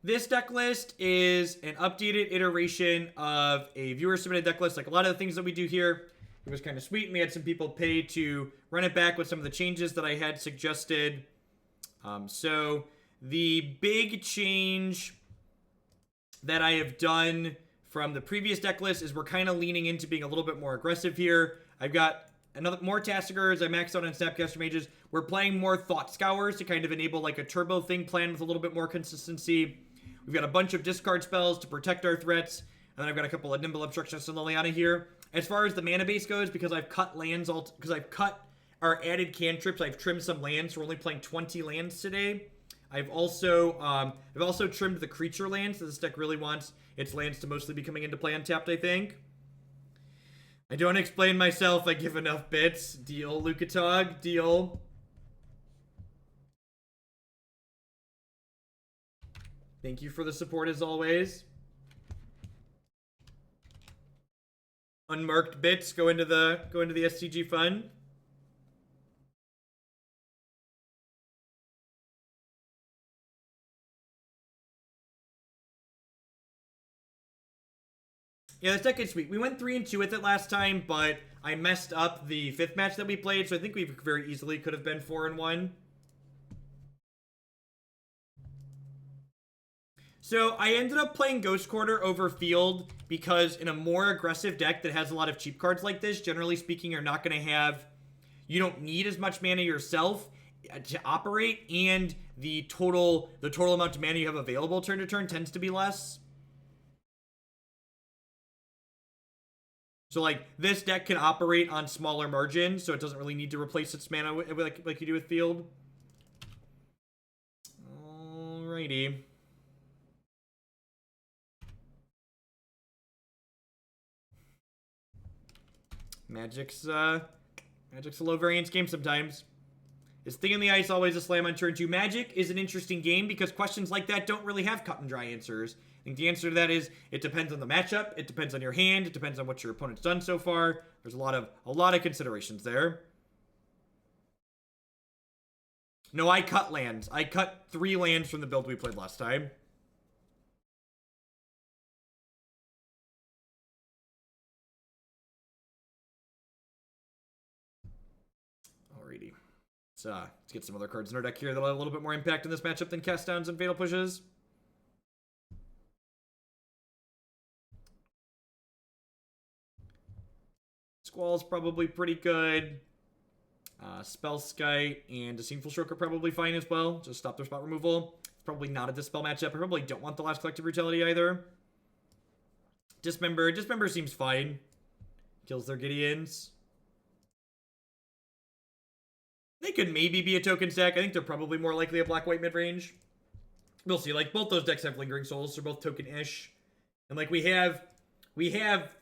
This deck list is an updated iteration of a viewer-submitted deck list. Like a lot of the things that we do here, it was kind of sweet. And we had some people pay to run it back with some of the changes that I had suggested. So the big change that I have done from the previous deck list is we're kind of leaning into being a little bit more aggressive here. I've got more Tassigurs. I maxed out on Snapcaster Mages. We're playing more Thought Scours to kind of enable like a turbo thing plan with a little bit more consistency. We've got a bunch of discard spells to protect our threats. And then I've got a couple of Nimble Obstructionist and Liliana here. As far as the mana base goes, because I've cut lands, because I've cut our added cantrips, I've trimmed some lands. So we're only playing 20 lands today. I've also trimmed the creature lands. So this deck really wants its lands to mostly be coming into play untapped, I think. I don't explain myself. I give enough bits. Deal, Lukatog. Deal. Thank you for the support as always. Unmarked bits go into the STG fund. Yeah, this deck is sweet. We went 3-2 with it last time, but I messed up the 5th match that we played, so I think we very easily could have been 4-1. So I ended up playing Ghost Quarter over Field because in a more aggressive deck that has a lot of cheap cards like this, generally speaking, you're not going to have... You don't need as much mana yourself to operate, and the total amount of mana you have available turn to turn tends to be less. So, like, this deck can operate on smaller margins, so it doesn't really need to replace its mana like you do with Field. Alrighty. Magic's a low variance game sometimes. Is Thing in the Ice always a slam on turn 2? Magic is an interesting game because questions like that don't really have cut and dry answers. I think the answer to that is it depends on the matchup, it depends on your hand, it depends on what your opponent's done so far. There's a lot of considerations there. No, I cut lands. I cut 3 lands from the build we played last time. Alrighty. Let's get some other cards in our deck here that'll have a little bit more impact in this matchup than Cast Downs and Fatal Pushes. Squall's probably pretty good. Spellskite and Disdainful Stroke are probably fine as well. Just stop their spot removal. It's probably not a Dispel matchup. I probably don't want the last Collective Brutality either. Dismember. Dismember seems fine. Kills their Gideons. They could maybe be a token stack. I think they're probably more likely a black-white mid-range. We'll see. Like, both those decks have Lingering Souls. They're both token-ish. And, like, we have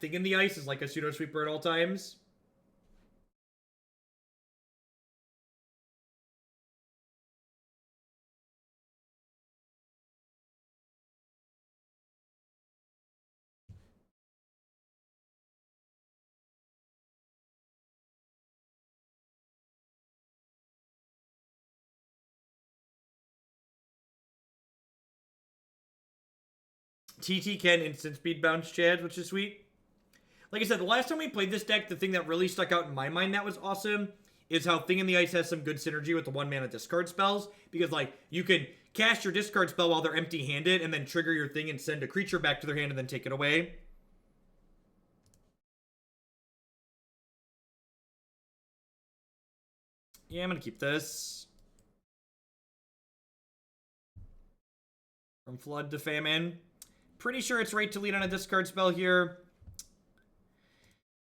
Thing in the Ice as, like, a pseudo-sweeper at all times. TT can instant speed bounce Chad, which is sweet. Like I said, the last time we played this deck, the thing that really stuck out in my mind that was awesome is how Thing in the Ice has some good synergy with the 1-mana discard spells. Because, like, you can cast your discard spell while they're empty-handed and then trigger your thing and send a creature back to their hand and then take it away. Yeah, I'm going to keep this. From Flood to Famine. Pretty sure it's right to lead on a discard spell here.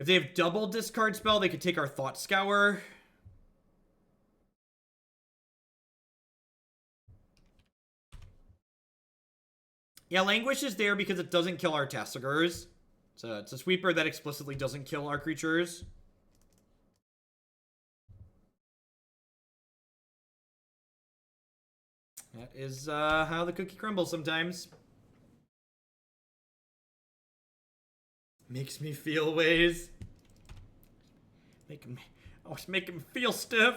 If they have double discard spell, they could take our Thought Scour. Yeah, Languish is there because it doesn't kill our Tassigurs. So it's a sweeper that explicitly doesn't kill our creatures. That is how the cookie crumbles sometimes. Makes me feel ways. Make him feel stiff.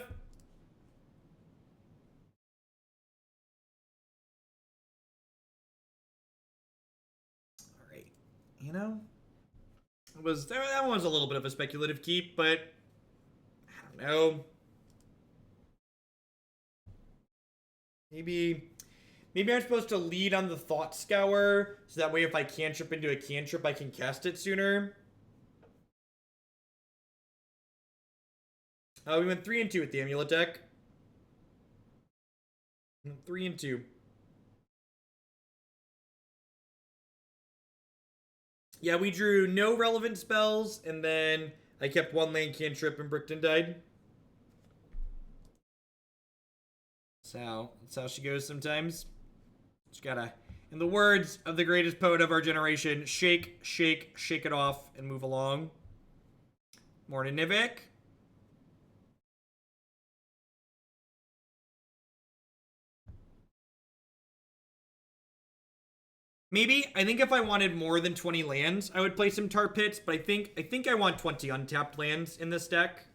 you know, that one was a little bit of a speculative keep, but I don't know. Maybe I'm supposed to lead on the Thought Scour, so that way if I cantrip into a cantrip, I can cast it sooner. We went 3 and 2 with the Amulet deck. 3 and 2. Yeah, we drew no relevant spells, and then I kept 1 land cantrip and Brickton died. So, that's how she goes sometimes. Just gotta, in the words of the greatest poet of our generation, shake, shake, shake it off, and move along. Morning, Nivik. Maybe, I think if I wanted more than 20 lands, I would play some Tar Pits, but I think I want 20 untapped lands in this deck.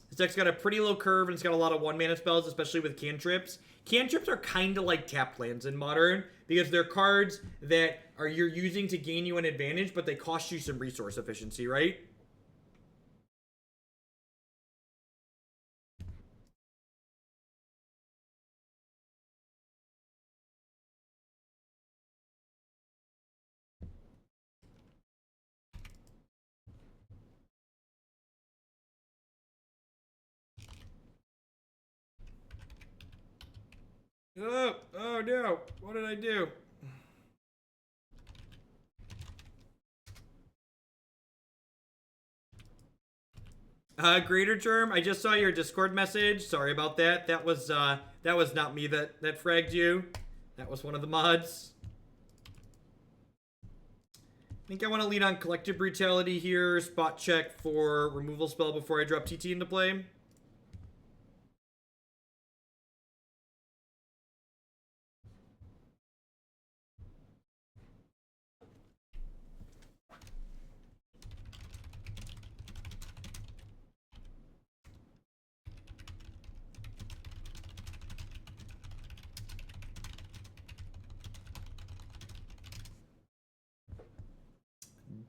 This deck's got a pretty low curve, and it's got a lot of 1-mana spells, especially with cantrips. Cantrips are kind of like tapped lands in Modern, because they're cards that you're using to gain you an advantage, but they cost you some resource efficiency, right? Oh no, what did I do? Greater Germ, I just saw your Discord message. Sorry about that. That was not me that fragged you. That was one of the mods. I think I want to lead on Collective Brutality here. Spot check for removal spell before I drop TT into play.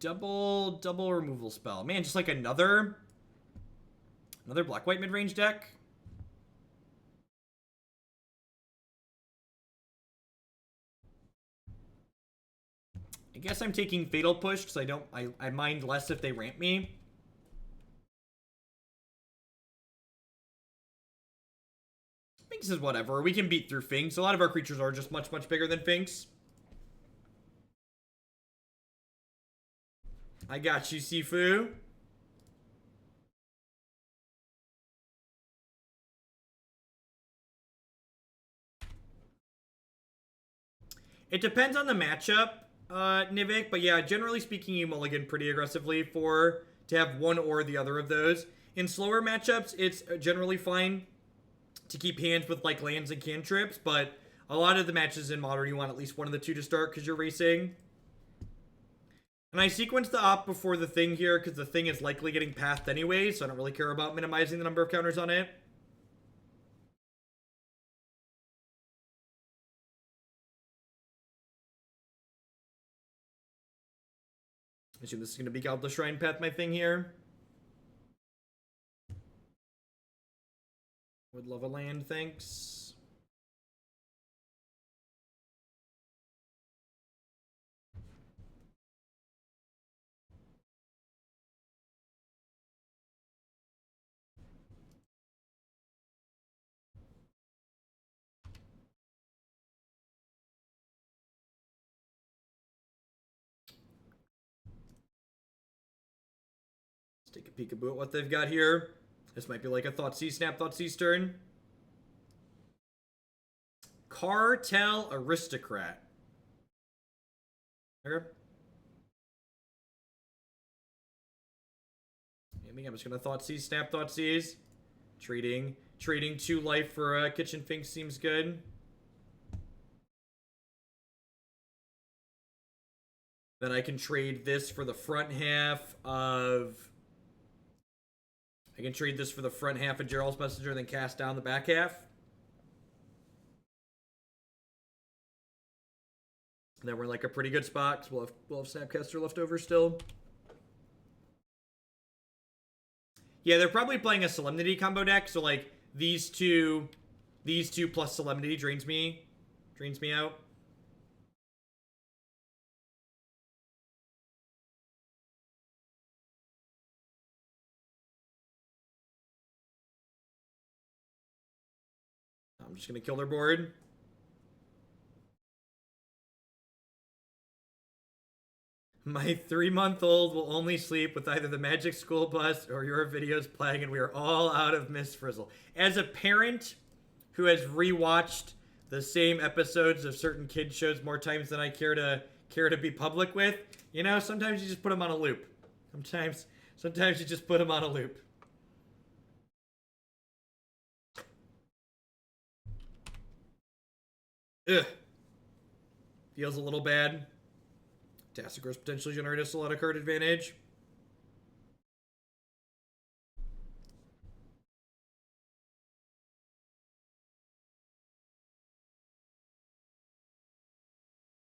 Double removal spell. Man, just like another black-white mid-range deck. I guess I'm taking Fatal Push because I mind less if they ramp me. Finks is whatever. We can beat through Finks. A lot of our creatures are just much bigger than Finks. I got you, Sifu. It depends on the matchup, Nivik, but yeah, generally speaking, you mulligan pretty aggressively to have one or the other of those. In slower matchups, it's generally fine to keep hands with like lands and cantrips, but a lot of the matches in Modern, you want at least one of the two to start because you're racing. And I sequenced the op before the thing here because the thing is likely getting pathed anyway, so I don't really care about minimizing the number of counters on it. I assume this is going to be Godless Shrine path my thing here. Would love a land, thanks. Take a peekaboo at what they've got here. This might be like a Thoughtseize snap, Thoughtseize turn. Cartel Aristocrat. Okay. I think I'm just gonna Thoughtseize snap, Thoughtseize. Trading 2 life for Kitchen Fink seems good. Then I can trade this for the front half of... I can trade this for the front half of Gerald's Messenger, then cast down the back half. Then we're in like a pretty good spot because we'll have Snapcaster left over still. Yeah, they're probably playing a Solemnity combo deck, so like these two plus Solemnity drains me out. I'm just gonna kill their board. My 3-month-old will only sleep with either the Magic School Bus or your videos playing, and we are all out of Miss Frizzle. As a parent who has rewatched the same episodes of certain kid shows more times than I care to be public with, you know, sometimes you just put them on a loop. Sometimes you just put them on a loop. Ugh. Feels a little bad. Tasigur's potentially generate us a lot of card advantage.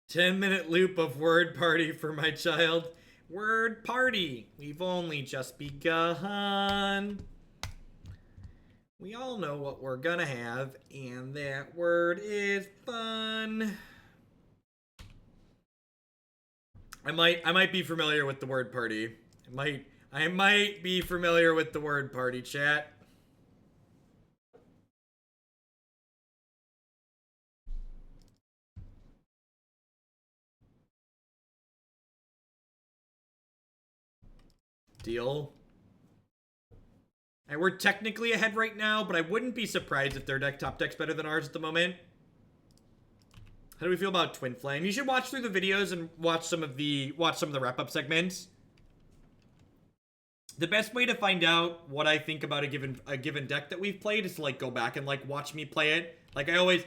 "10-minute loop of word party for my child. Word party. We've only just begun. We all know what we're gonna have, and that word is fun." I might be familiar with the word party. I might be familiar with the word party, chat. Deal. And we're technically ahead right now, but I wouldn't be surprised if their top deck's better than ours at the moment. How do we feel about Twin Flame? You should watch through the videos and watch some of the wrap-up segments. The best way to find out what I think about a given deck that we've played is to like go back and like watch me play it. Like I always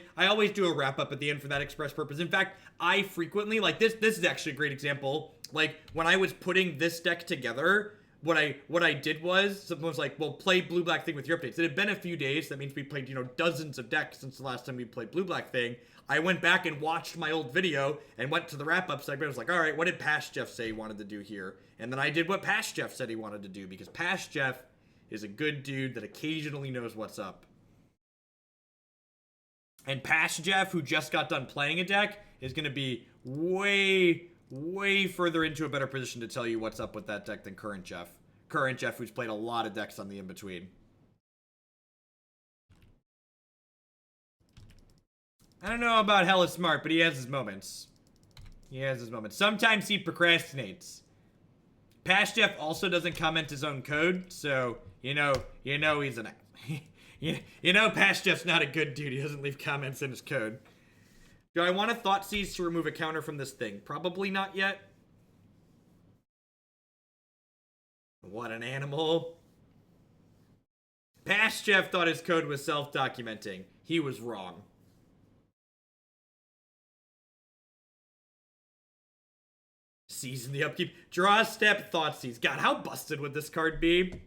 do a wrap-up at the end for that express purpose. In fact, I frequently, like this is actually a great example. Like when I was putting this deck together, what I did was, someone was like, well, play blue-black thing with your updates. It had been a few days. That means we played, you know, dozens of decks since the last time we played blue-black thing. I went back and watched my old video and went to the wrap-up segment. I was like, all right, what did Past Jeff say he wanted to do here? And then I did what Past Jeff said he wanted to do, because Past Jeff is a good dude that occasionally knows what's up. And Past Jeff, who just got done playing a deck, is going to be way further into a better position to tell you what's up with that deck than Current Jeff. Current Jeff, who's played a lot of decks on the in-between. I don't know about hella smart, but he has his moments. Sometimes he procrastinates. Past Jeff also doesn't comment his own code, so you know he's an you know Past Jeff's not a good dude. He doesn't leave comments in his code. Do I want to Thoughtseize to remove a counter from this thing? Probably not yet. What an animal. Past Jeff thought his code was self-documenting. He was wrong. Season the upkeep. Draw a step, Thoughtseize. God, how busted would this card be?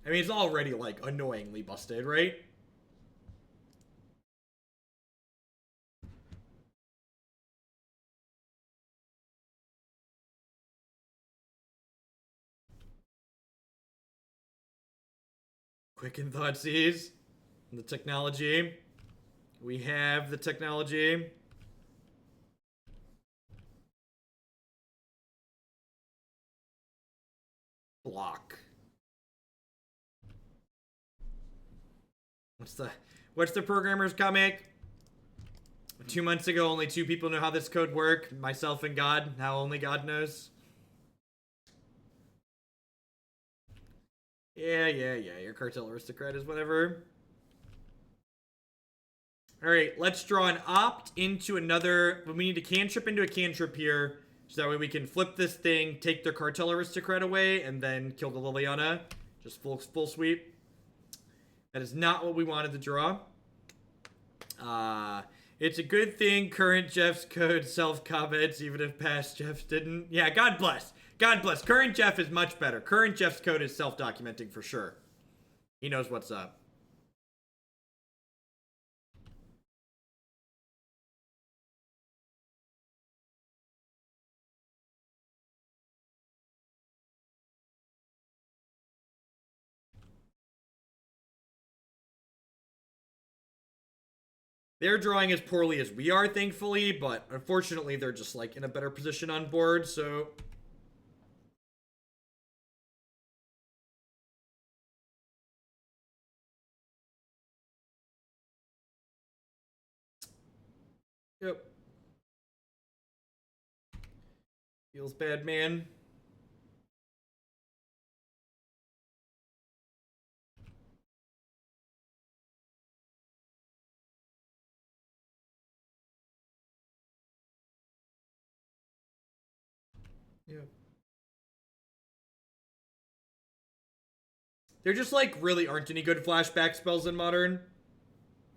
I mean, it's already, like, annoyingly busted, right? Quicken Thoughtseize. The technology. We have the technology. Block. What's the programmer's comic? 2 months ago, only 2 people knew how this code worked. Myself and God. Now only God knows. Yeah. Your Cartel Aristocrat is whatever. Alright, let's draw an opt into another. We need a cantrip into a cantrip here. So that way we can flip this thing, take their Cartel Aristocrat away, and then kill the Liliana. Just full sweep. That is not what we wanted to draw. It's a good thing Current Jeff's code self-comments, even if Past Jeff's didn't. Yeah, God bless. God bless. Current Jeff is much better. Current Jeff's code is self-documenting for sure. He knows what's up. They're drawing as poorly as we are, thankfully, but unfortunately they're just like in a better position on board, so... Yep. Feels bad, man. Yeah. There just, like, really aren't any good flashback spells in Modern.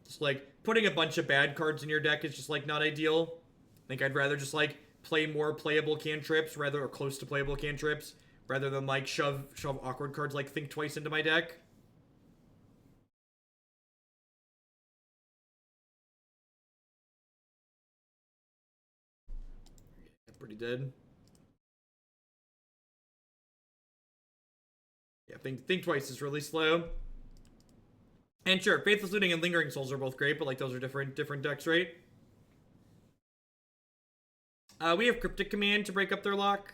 Just, like, putting a bunch of bad cards in your deck is just, like, not ideal. I think I'd rather just, like, play more playable cantrips, or close to playable cantrips, rather than, like, shove awkward cards like Think Twice into my deck. Pretty dead. Yeah, Think Twice is really slow. And sure, Faithless Looting and Lingering Souls are both great, but like those are different decks, right? We have Cryptic Command to break up their lock.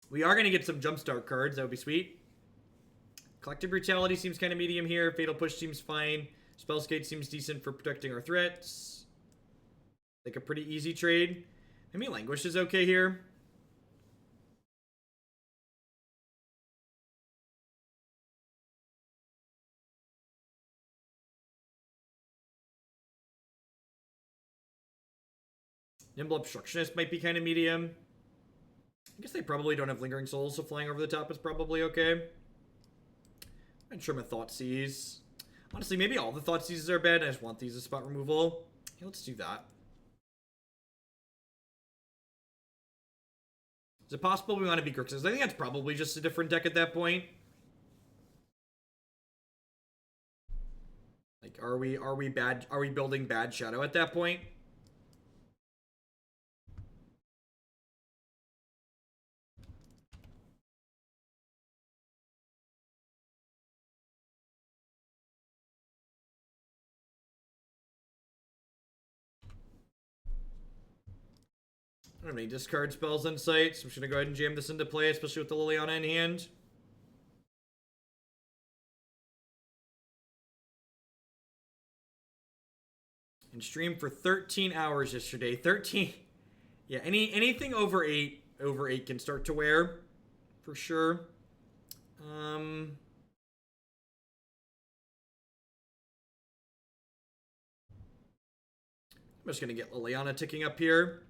We are going to get some Jumpstart cards. That would be sweet. Collective Brutality seems kind of medium here. Fatal Push seems fine. Spellskite seems decent for protecting our threats. Like a pretty easy trade. Maybe Languish is okay here. Nimble Obstructionist might be kind of medium. I guess they probably don't have Lingering Souls, so flying over the top is probably okay. And sure, my Thoughtseize. Honestly, maybe all the Thoughtseizes are bad. I just want these as spot removal. Okay, let's do that. Is it possible we want to be Grixis? I think that's probably just a different deck at that point. Like, are we building bad Shadow at that point? I don't have any discard spells on site, so I'm just gonna go ahead and jam this into play, especially with the Liliana in hand. And streamed for 13 hours yesterday. 13. Yeah, anything over 8 can start to wear for sure. I'm just gonna get Liliana ticking up here.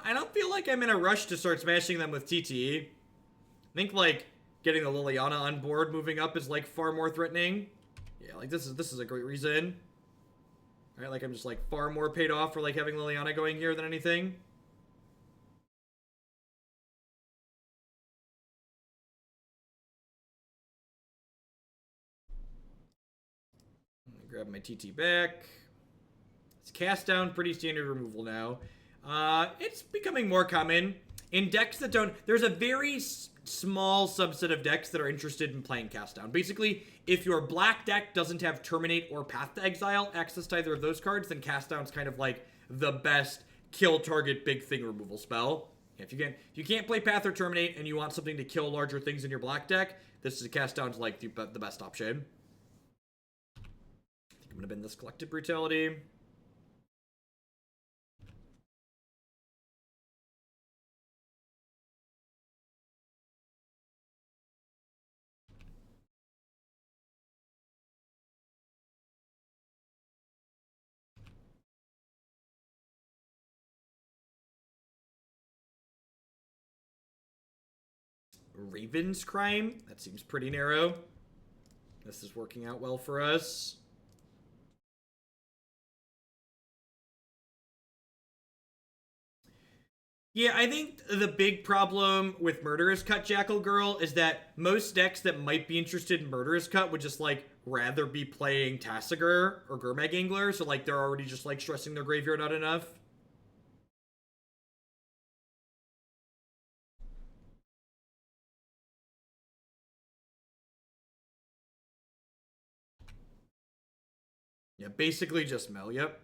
I don't feel like I'm in a rush to start smashing them with TT. I think like getting the Liliana on board moving up is like far more threatening. Yeah, like this is a great reason. Right, like I'm just like far more paid off for like having Liliana going here than anything. Grab my TT back. It's cast down, pretty standard removal now. It's becoming more common in decks that don't. There's a very small subset of decks that are interested in playing cast down. Basically, if your black deck doesn't have Terminate or Path to Exile access to either of those cards, then cast down's kind of like the best kill target big thing removal spell. If you can't play Path or Terminate and you want something to kill larger things in your black deck, this is a cast down's like the best option. I think I'm gonna bin this Collective Brutality. Raven's Crime. That seems pretty narrow. This is working out well for us. Yeah, I think the big problem with Murderous Cut Jackal Girl is that most decks that might be interested in Murderous Cut would just, like, rather be playing Tasigur or Gurmag Angler, so, like, they're already just, like, stressing their graveyard out enough. Yeah, basically just mill, yep.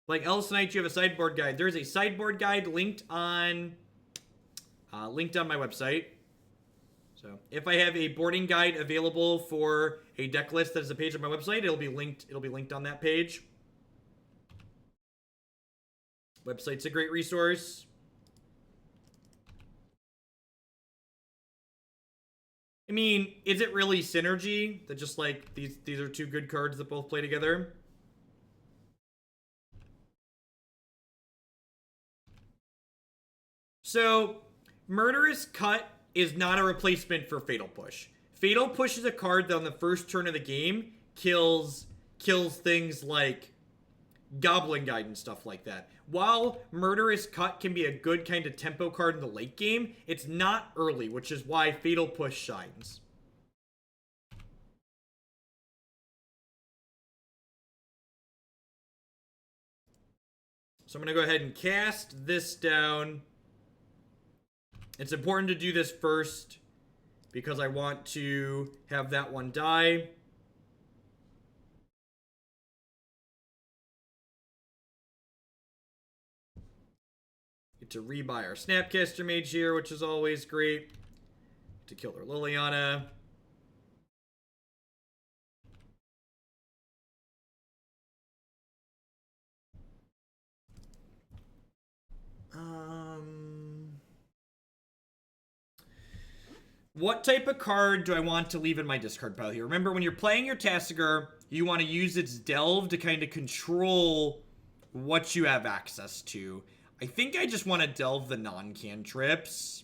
Like Ellis Knight, you have a sideboard guide. There's a sideboard guide linked on my website. So if I have a boarding guide available for a deck list that is a page on my website, it'll be linked on that page. Website's a great resource. I mean, is it really synergy that just like these are two good cards that both play together? So, Murderous Cut is not a replacement for Fatal Push. Fatal Push is a card that on the first turn of the game kills things like Goblin Guide and stuff like that. While Murderous Cut can be a good kind of tempo card in the late game, it's not early, which is why Fatal Push shines. So I'm going to go ahead and cast this down. It's important to do this first because I want to have that one die. Get to rebuy our Snapcaster Mage here, which is always great. Get to kill their Liliana. What type of card do I want to leave in my discard pile here? Remember, when you're playing your Tasigur, you want to use its Delve to kind of control what you have access to. I think I just want to Delve the non-cantrips.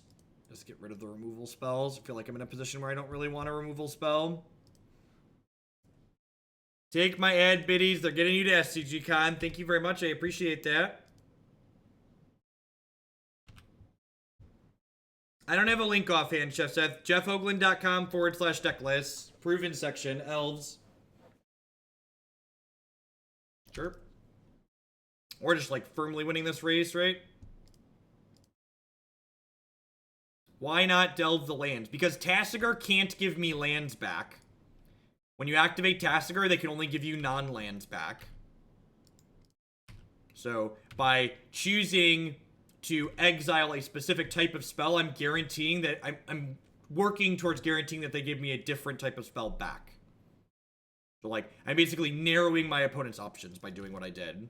Just get rid of the removal spells. I feel like I'm in a position where I don't really want a removal spell. Take my ad biddies. They're getting you to SCG Con. Thank you very much. I appreciate that. I don't have a link offhand, Chef Seth. jeffhoagland.com/decklist. Proven section. Elves. Sure. Or just like firmly winning this race, right? Why not Delve the lands? Because Tasigur can't give me lands back. When you activate Tasigur, they can only give you non-lands back. So by choosing to exile a specific type of spell, I'm guaranteeing that I'm working towards guaranteeing that they give me a different type of spell back. So like, I'm basically narrowing my opponent's options by doing what I did.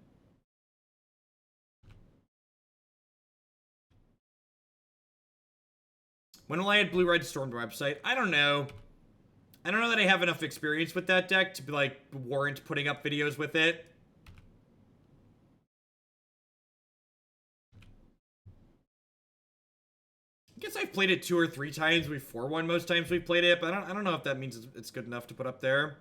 When will I add Blue-Red Storm to my website? I don't know. I don't know that I have enough experience with that deck to be like warrant putting up videos with it. I guess I've played it 2 or 3 times. We've 4-1 most times we've played it, but I don't know if that means it's good enough to put up there.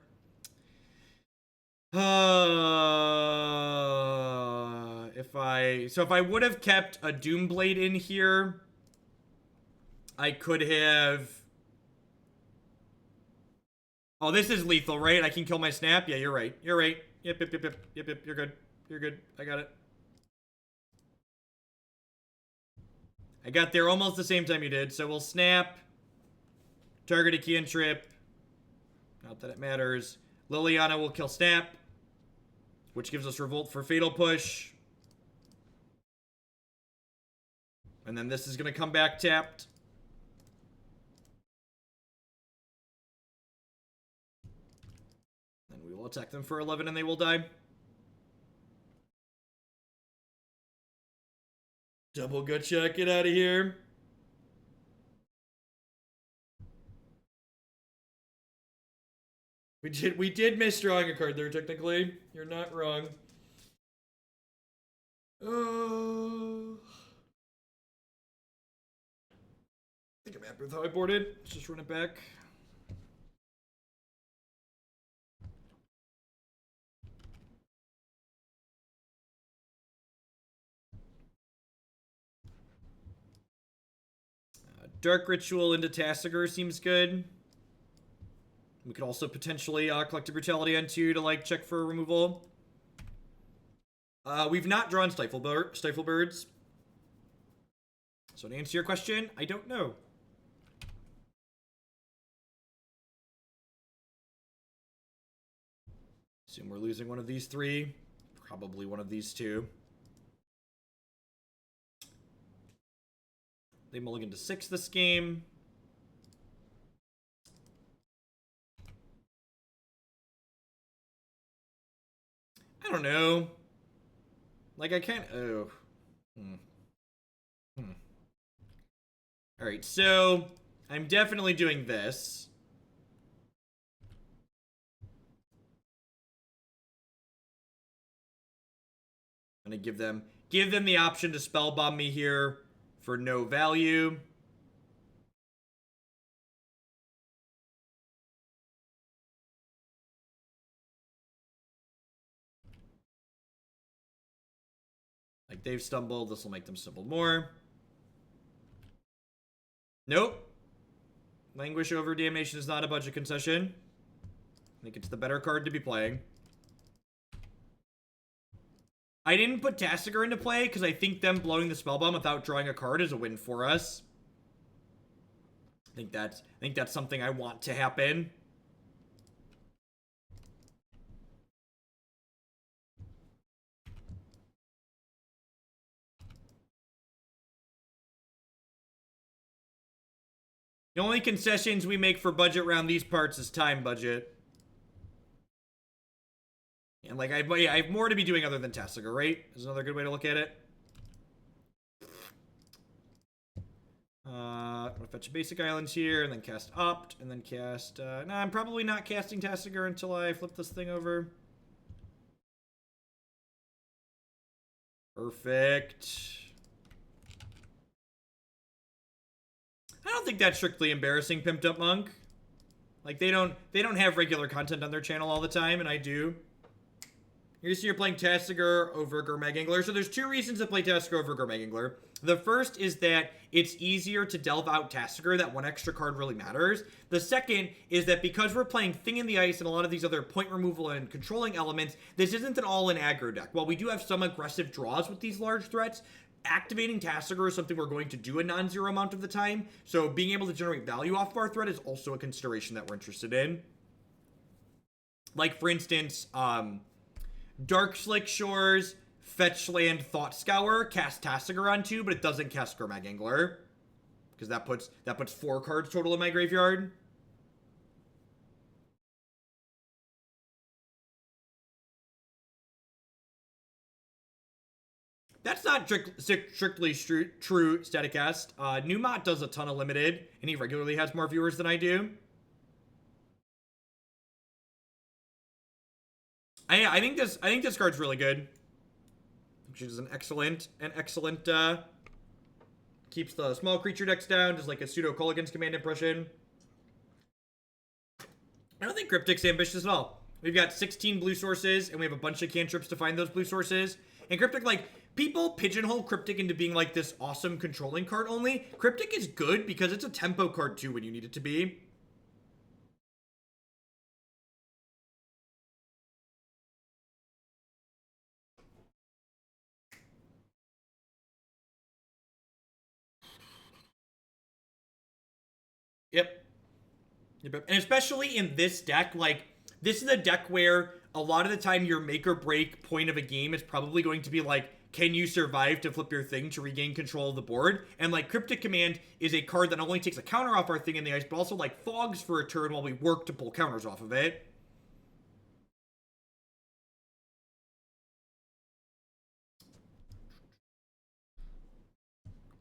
If I would have kept a Doomblade in here, I could have. Oh, this is lethal, right? I can kill my snap. Yeah, you're right. You're right. Yep. You're good. You're good. I got it. I got there almost the same time you did, so we'll snap. Target a cantrip. Not that it matters. Liliana will kill snap, which gives us revolt for fatal push. And then this is going to come back tapped. Then we will attack them for 11 and they will die. Double gut shot, get out of here. We did miss drawing a card there, technically. You're not wrong. I think I'm happy with how I boarded. Let's just run it back. Dark Ritual into Tasigur seems good. We could also potentially Collective Brutality on 2 to like check for removal. We've not drawn Stifle Birds. So to answer your question, I don't know. Assume we're losing one of these three. Probably one of these two. They mulligan to 6 this game. I don't know. Like, I can't... Oh. Alright, so... I'm definitely doing this. I'm gonna give them the option to spellbomb me here for no value. Like, they've stumbled. This will make them stumble more. Nope. Languish over Damnation is not a budget concession. I think it's the better card to be playing. I didn't put Tasigur into play because I think them blowing the spellbomb without drawing a card is a win for us. I think that's something I want to happen. The only concessions we make for budget around these parts is time budget. And, like, I have more to be doing other than Tasigur, right? Is another good way to look at it. I'm gonna fetch a basic island here, and then cast Opt, and then cast... no, I'm probably not casting Tasigur until I flip this thing over. Perfect. I don't think that's strictly embarrassing, Pimped Up Monk. Like, they don't have regular content on their channel all the time, and I do. You see you're playing Tasigur over Gurmag Angler. So there's two reasons to play Tasigur over Gurmag Angler. The first is that it's easier to delve out Tasigur, that one extra card really matters. The second is that because we're playing Thing in the Ice and a lot of these other point removal and controlling elements, this isn't an all-in aggro deck. While we do have some aggressive draws with these large threats, activating Tasigur is something we're going to do a non-zero amount of the time. So being able to generate value off of our threat is also a consideration that we're interested in. Like, for instance, Darkslick Shores, fetch land Thought Scour, cast Tasigur on 2, but it doesn't cast Gurmag Angler. Because that puts 4 cards total in my graveyard. That's not strictly true, Staticast. Newmont does a ton of limited, and he regularly has more viewers than I do. I think this card's really good. She does an excellent, keeps the small creature decks down, does like a pseudo Kolaghan's command impression. I don't think Cryptic's ambitious at all. We've got 16 blue sources, and we have a bunch of cantrips to find those blue sources. And Cryptic, like, people pigeonhole Cryptic into being like this awesome controlling card only. Cryptic is good because it's a tempo card too when you need it to be. Yep. And especially in this deck, like, this is a deck where a lot of the time your make or break point of a game is probably going to be like, can you survive to flip your thing to regain control of the board? And, like, Cryptic Command is a card that not only takes a counter off our Thing in the Ice, but also, like, fogs for a turn while we work to pull counters off of it.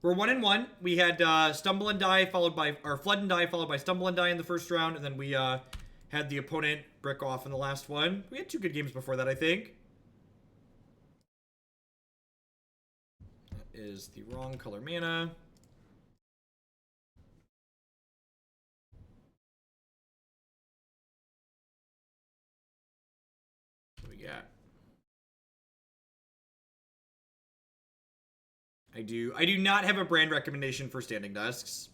We're 1-1. We had Stumble and Die followed by, or Flood and Die followed by Stumble and Die in the first round, and then we had the opponent brick off in the last one. We had 2 good games before that, I think. That is the wrong color mana. What do we got? I do not have a brand recommendation for standing desks.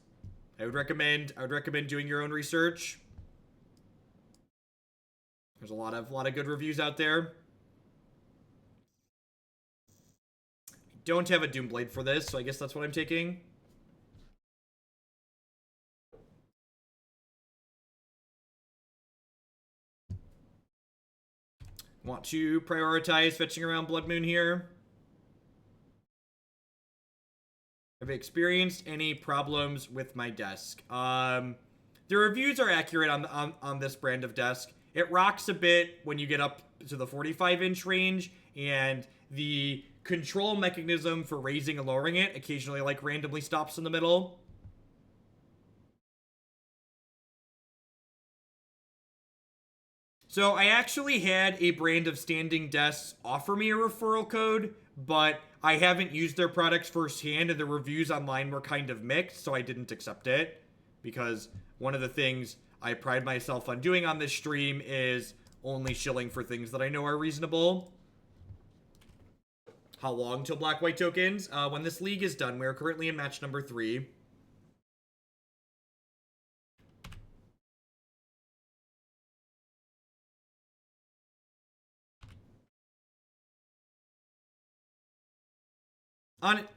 I would recommend doing your own research. There's a lot of good reviews out there. I don't have a Doomblade for this, so I guess that's what I'm taking. Want to prioritize fetching around Blood Moon here? Have I experienced any problems with my desk? The reviews are accurate on this brand of desk. It rocks a bit when you get up to the 45-inch range, and the control mechanism for raising and lowering it occasionally, like, randomly stops in the middle. So I actually had a brand of standing desks offer me a referral code, but I haven't used their products firsthand, and the reviews online were kind of mixed, so I didn't accept it. Because one of the things I pride myself on doing on this stream is only shilling for things that I know are reasonable. How long till black-white tokens? When this league is done. We're currently in match number 3.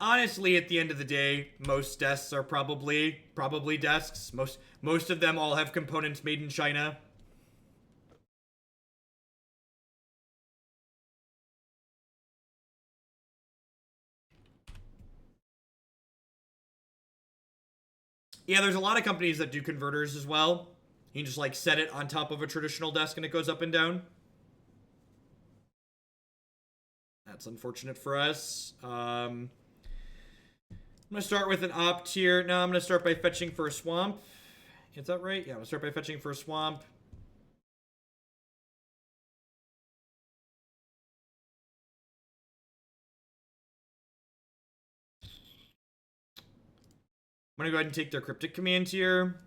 Honestly, at the end of the day, most desks are probably desks. Most of them all have components made in China. Yeah, there's a lot of companies that do converters as well. You can just, like, set it on top of a traditional desk and it goes up and down. That's unfortunate for us. I'm going to start with an opt here. No, I'm going to start by fetching for a swamp. Is that right? Yeah, I'm going to start by fetching for a swamp. I'm going to go ahead and take their Cryptic Command here.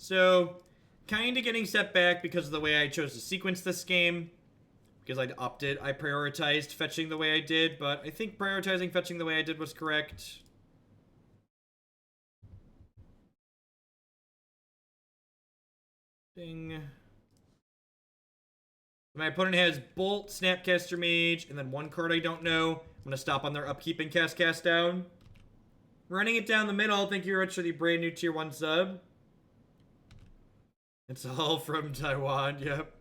So, kind of getting set back because of the way I chose to sequence this game. Because I prioritized fetching the way I did, but I think prioritizing fetching the way I did was correct. Ding. My opponent has Bolt, Snapcaster Mage, and then one card I don't know. I'm going to stop on their upkeep and cast down. Running it down the middle. Thank you very much for the brand new tier 1 sub. It's all from Taiwan, yep.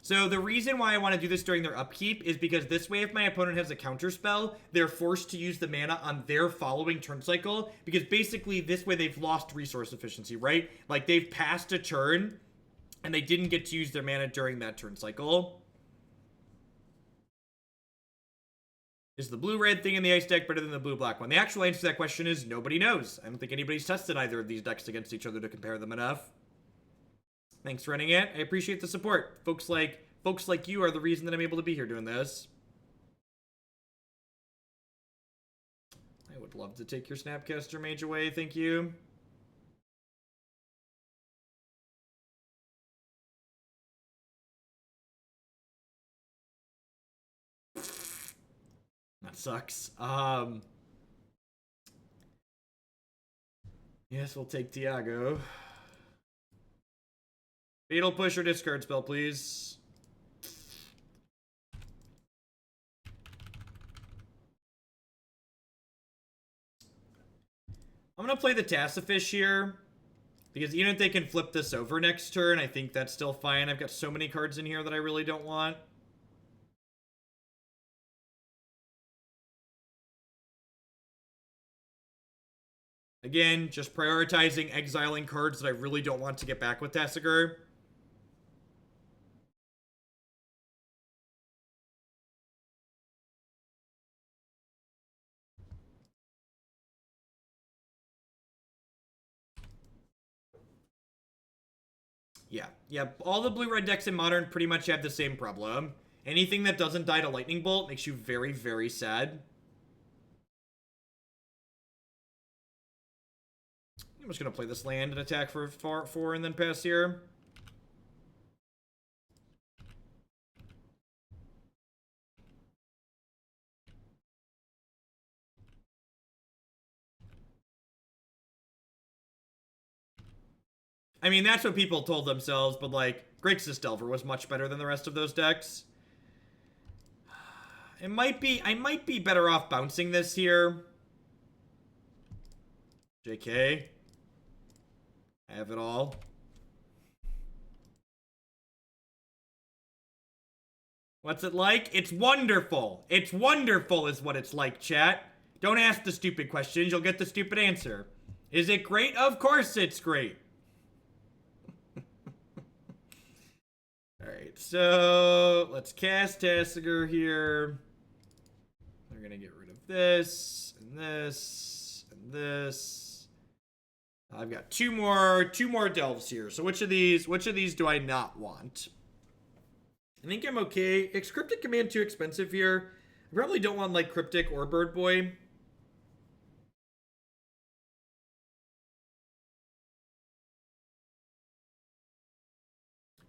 So the reason why I want to do this during their upkeep is because this way, if my opponent has a counterspell, they're forced to use the mana on their following turn cycle, because basically this way they've lost resource efficiency, right? Like, they've passed a turn and they didn't get to use their mana during that turn cycle. Is the blue-red thing in the ice deck better than the blue-black one? The actual answer to that question is nobody knows. I don't think anybody's tested either of these decks against each other to compare them enough. Thanks for running it. I appreciate the support. Folks like you are the reason that I'm able to be here doing this. I would love to take your Snapcaster Mage away, thank you. That sucks. Yes, we'll take Tiago. Fatal Push or discard spell, please. I'm going to play the Tassifish here, because even if they can flip this over next turn, I think that's still fine. I've got so many cards in here that I really don't want. Again, just prioritizing exiling cards that I really don't want to get back with Tasigur. Yeah, all the blue-red decks in Modern pretty much have the same problem. Anything that doesn't die to Lightning Bolt makes you very, very sad. I'm just going to play this land and attack for 4 and then pass here. I mean, that's what people told themselves, but like, Grixis Delver was much better than the rest of those decks. I might be better off bouncing this here. JK. I have it all. What's it like? It's wonderful. It's wonderful is what it's like, chat. Don't ask the stupid questions. You'll get the stupid answer. Is it great? Of course it's great. Alright, so let's cast Tasigur here. We're gonna get rid of this, and this, and this. I've got two more delves here. So which of these do I not want? I think I'm okay. Is Cryptic Command too expensive here? I probably don't want like Cryptic or Bird Boy.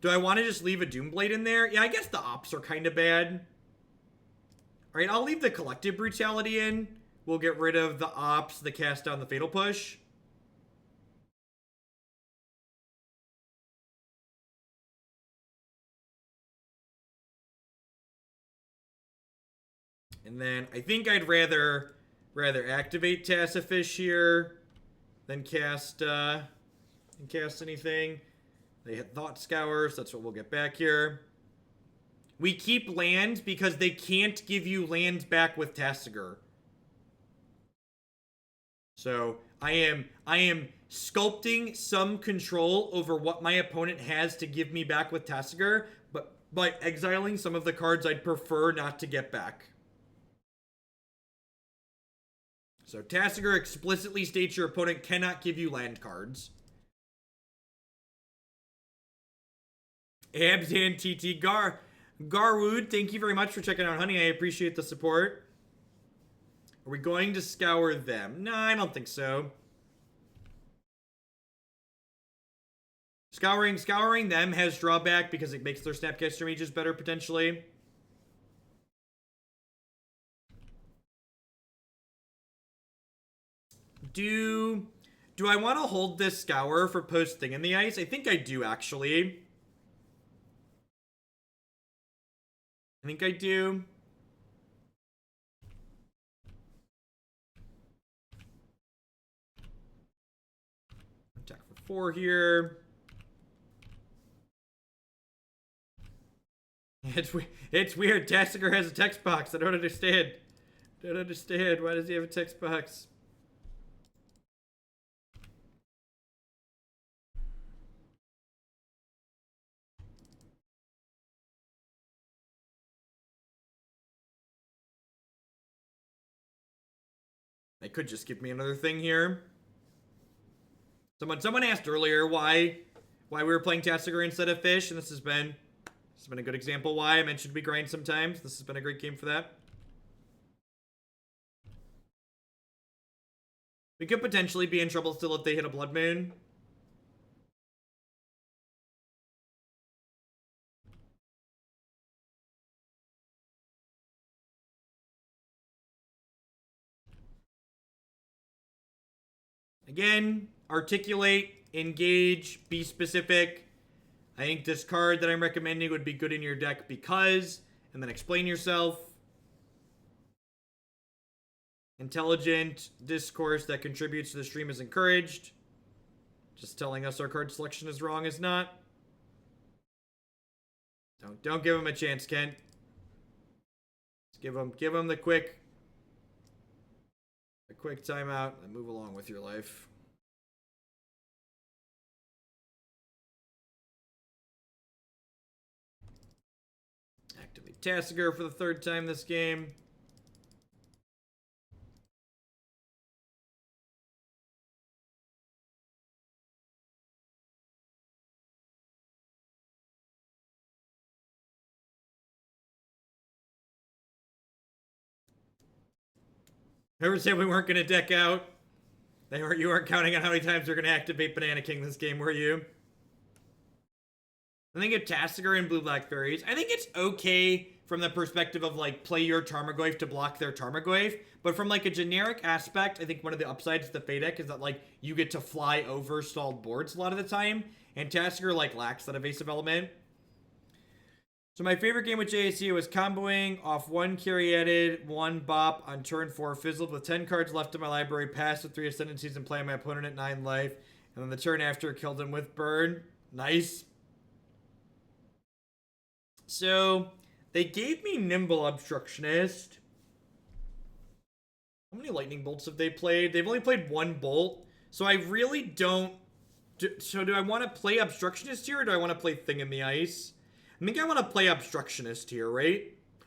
Do I want to just leave a Doomblade in there? Yeah, I guess the ops are kind of bad. Alright, I'll leave the Collective Brutality in. We'll get rid of the ops, the cast down, the Fatal Push. And then I think I'd rather activate Tassifish here than cast anything. They hit Thought Scour, so that's what we'll get back here. We keep land because they can't give you land back with Tasigur. So I am sculpting some control over what my opponent has to give me back with Tasigur, but by exiling some of the cards I'd prefer not to get back. So Tasigur explicitly states your opponent cannot give you land cards. Abs and TT Garwood, thank you very much for checking out, honey. I appreciate the support. Are we going to scour them? No, I don't think so. Scouring them has drawback because it makes their Snapcaster Mages better potentially. Do I want to hold this Scour for post Thing in the Ice? I think I do, actually. I think I do. Attack for 4 here. It's weird. Tasigur has a text box. I don't understand. Don't understand. Why does he have a text box? They could just give me another thing here. Someone asked earlier why we were playing Tasigur instead of Fish, and this has been a good example why. I mentioned we grind sometimes. This has been a great game for that. We could potentially be in trouble still if they hit a Blood Moon. Again, articulate, engage, be specific. I think this card that I'm recommending would be good in your deck because, and then explain yourself. Intelligent discourse that contributes to the stream is encouraged. Just telling us our card selection is wrong is not. Don't give him a chance, Kent. Just give him the quick timeout and move along with your life. Activate Tasigur for the 3rd time this game. Whoever said we weren't going to deck out? You weren't counting on how many times we're going to activate Banana King this game, were you? I think of Tasigur and Blue-Black Fairies. I think it's okay from the perspective of, like, play your Tarmogoyf to block their Tarmogoyf. But from, like, a generic aspect, I think one of the upsides to the Fey deck is that, like, you get to fly over stalled boards a lot of the time. And Tasigur, like, lacks that evasive element. So my favorite game with JAC was comboing off 1 Caryatid, 1 Bop on turn 4, fizzled with 10 cards left in my library, passed with 3 Ascendancies and playing my opponent at 9 life. And then the turn after, killed him with Burn. Nice. So they gave me Nimble Obstructionist. How many lightning bolts have they played? They've only played 1 bolt. So I really don't... So do I want to play Obstructionist here, or do I want to play Thing in the Ice? I think I want to play Obstructionist here, right?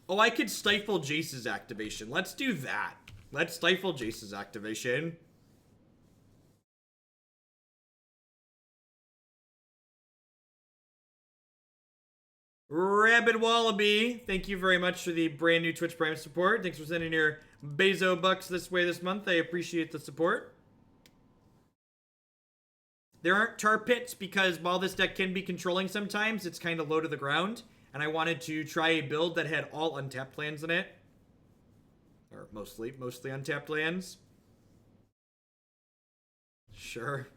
Oh, I could stifle Jace's activation. Let's do that. Let's stifle Jace's activation. Rabid Wallaby, thank you very much for the brand new Twitch Prime support. Thanks for sending your Bezo bucks this way this month. I appreciate the support. There aren't tar pits because while this deck can be controlling sometimes, it's kind of low to the ground. And I wanted to try a build that had all untapped lands in it. Or mostly untapped lands. Sure.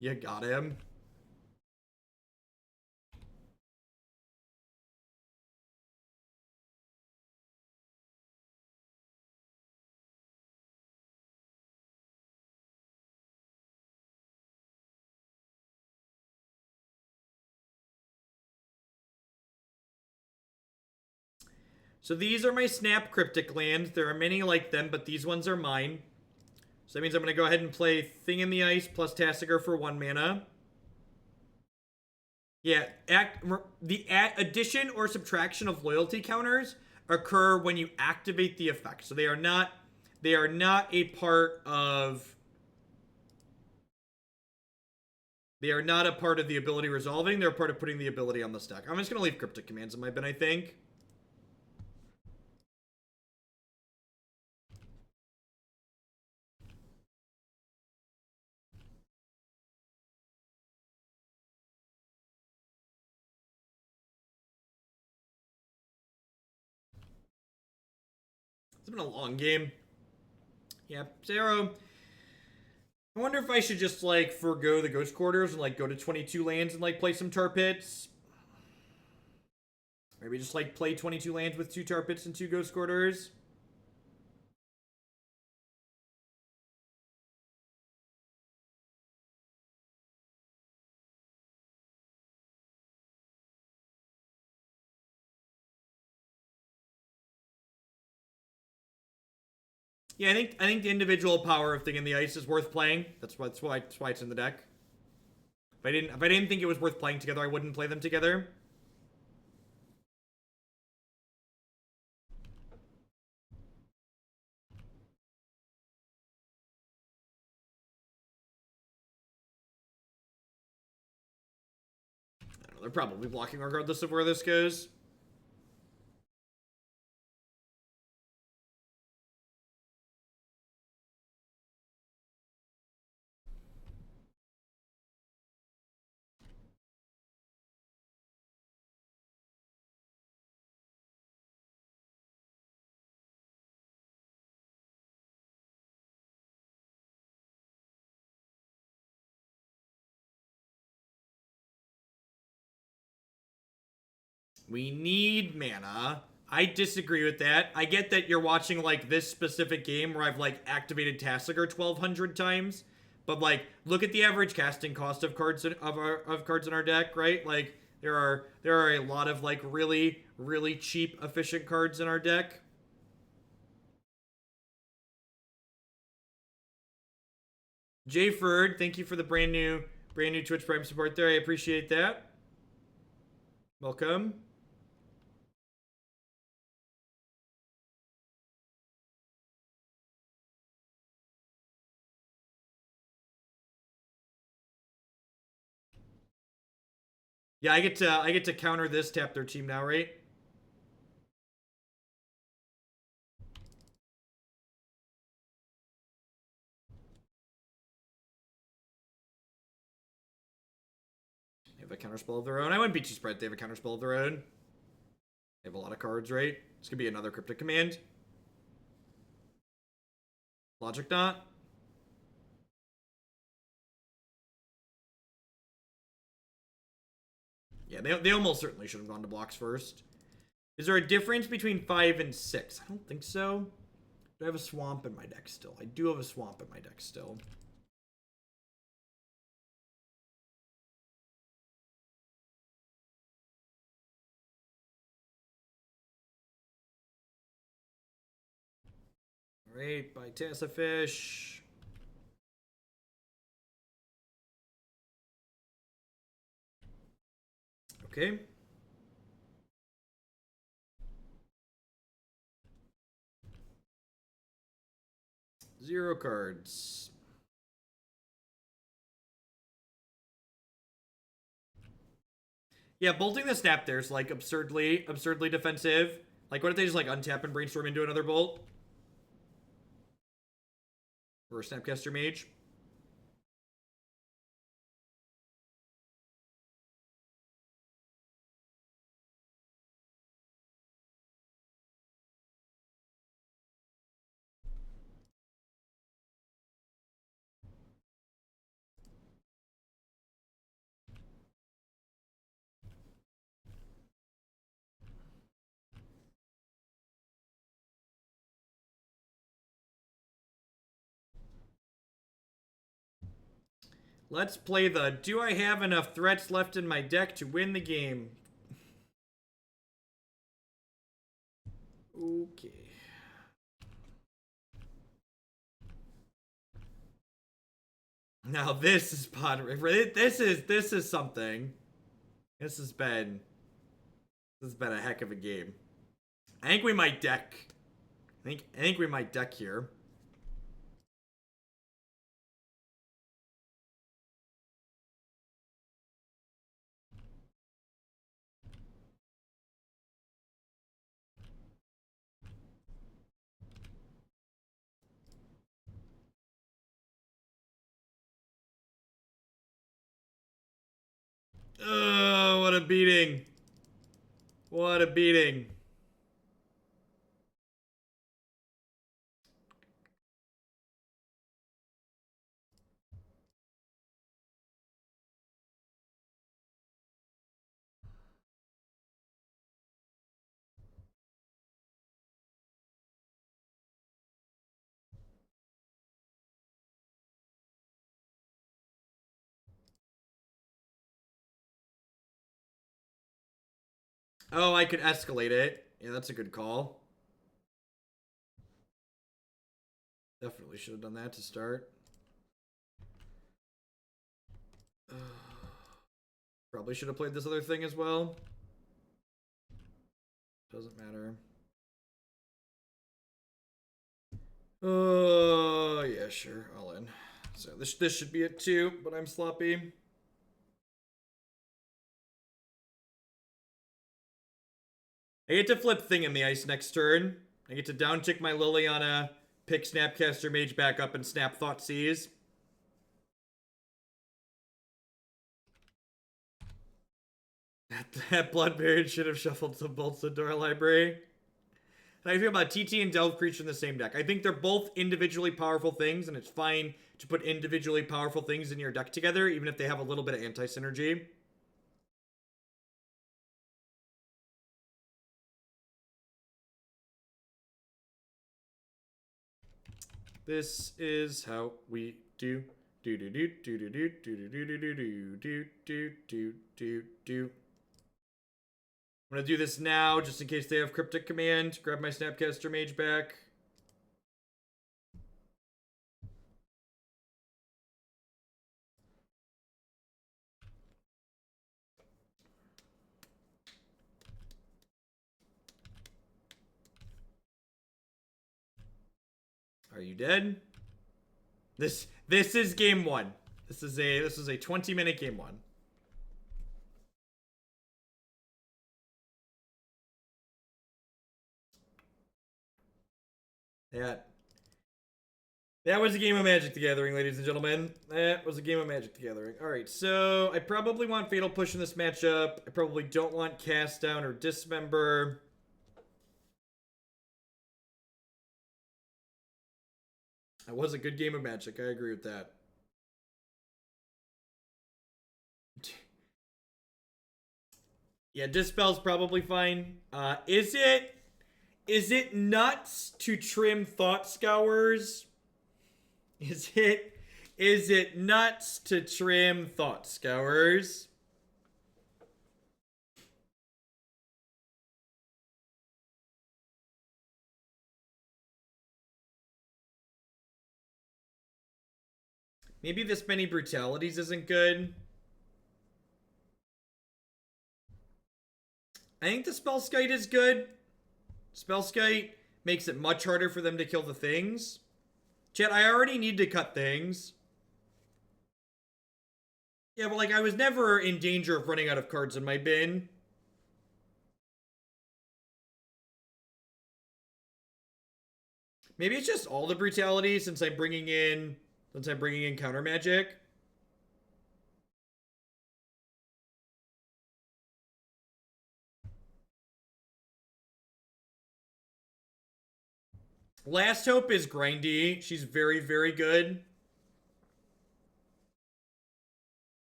You got him. So these are my Snap Cryptic lands. There are many like them, but these ones are mine. So that means I'm going to go ahead and play Thing in the Ice plus Tasigur for 1 mana. Yeah, the addition or subtraction of loyalty counters occur when you activate the effect. So they are not a part of... They are not a part of the ability resolving. They're a part of putting the ability on the stack. I'm just going to leave Cryptic Commands in my bin, I think. It's been a long game. Yeah, Zero. I wonder if I should just, like, forgo the Ghost Quarters and, like, go to 22 lands and, like, play some Tar Pits. Maybe just, like, play 22 lands with 2 Tar Pits and 2 Ghost Quarters. Yeah, I think the individual power of Thing in the Ice is worth playing. That's why it's in the deck. If I didn't think it was worth playing together, I wouldn't play them together. I don't know, they're probably blocking regardless of where this goes. We need mana. I disagree with that. I get that you're watching, like, this specific game where I've, like, activated Tasigur 1,200 times. But, like, look at the average casting cost of cards of cards in our deck, right? Like, there are a lot of, like, really, really cheap, efficient cards in our deck. Jay Ferd, thank you for the brand new Twitch Prime support there. I appreciate that. Welcome. Yeah, I get to counter this, tap their team now, right? They have a counterspell of their own. I wouldn't be too surprised they have a counterspell of their own. They have a lot of cards, right? This could be another Cryptic Command. Logic Knot. Yeah, they almost certainly should have gone to blocks first. Is there a difference between 5 and 6? I don't think so. Do I have a swamp in my deck still? I do have a swamp in my deck still. Alright, by Tassafish. Okay. Zero cards. Yeah, bolting the snap there's like absurdly defensive. Like, what if they just like untap and brainstorm into another bolt? Or a Snapcaster Mage? Let's play the do I have enough threats left in my deck to win the game? Okay. Now this is pottery. This is something. This has been a heck of a game. I think we might deck. I think we might deck here. Oh, what a beating. What a beating. Oh, I could escalate it. Yeah, that's a good call. Definitely should have done that to start. Probably should have played this other thing as well. Doesn't matter. Oh, yeah, sure. All in. So this should be it too, but I'm sloppy. I get to flip Thing in the Ice next turn. I get to downtick my Liliana, pick Snapcaster Mage back up, and snap Thoughtseize. That Bloodburied should have shuffled some bolts to Door Library. How do you feel about TT and Delve Creature in the same deck? I think they're both individually powerful things, and it's fine to put individually powerful things in your deck together, even if they have a little bit of anti-synergy. This is how we do. Do do do do do do do do do do do do do do do. I'm gonna do this now, just in case they have Cryptic Command. Grab my Snapcaster Mage back. Are you dead? This is game one. This is a 20-minute game one. That was a game of Magic the Gathering, ladies and gentlemen. That was a game of Magic the Gathering. Alright, so I probably want Fatal Push in this matchup. I probably don't want Cast Down or Dismember. That was a good game of Magic. I agree with that. Yeah, Dispel's probably fine. Is it nuts to trim Thought Scours? Is it nuts to trim Thought Scours? Maybe this many brutalities isn't good. I think the Spellskite is good. Spellskite makes it much harder for them to kill the things. Chat, I already need to cut things. Yeah, but like I was never in danger of running out of cards in my bin. Maybe it's just all the brutality since I'm bringing in counter magic. Last Hope is grindy. She's very, very good.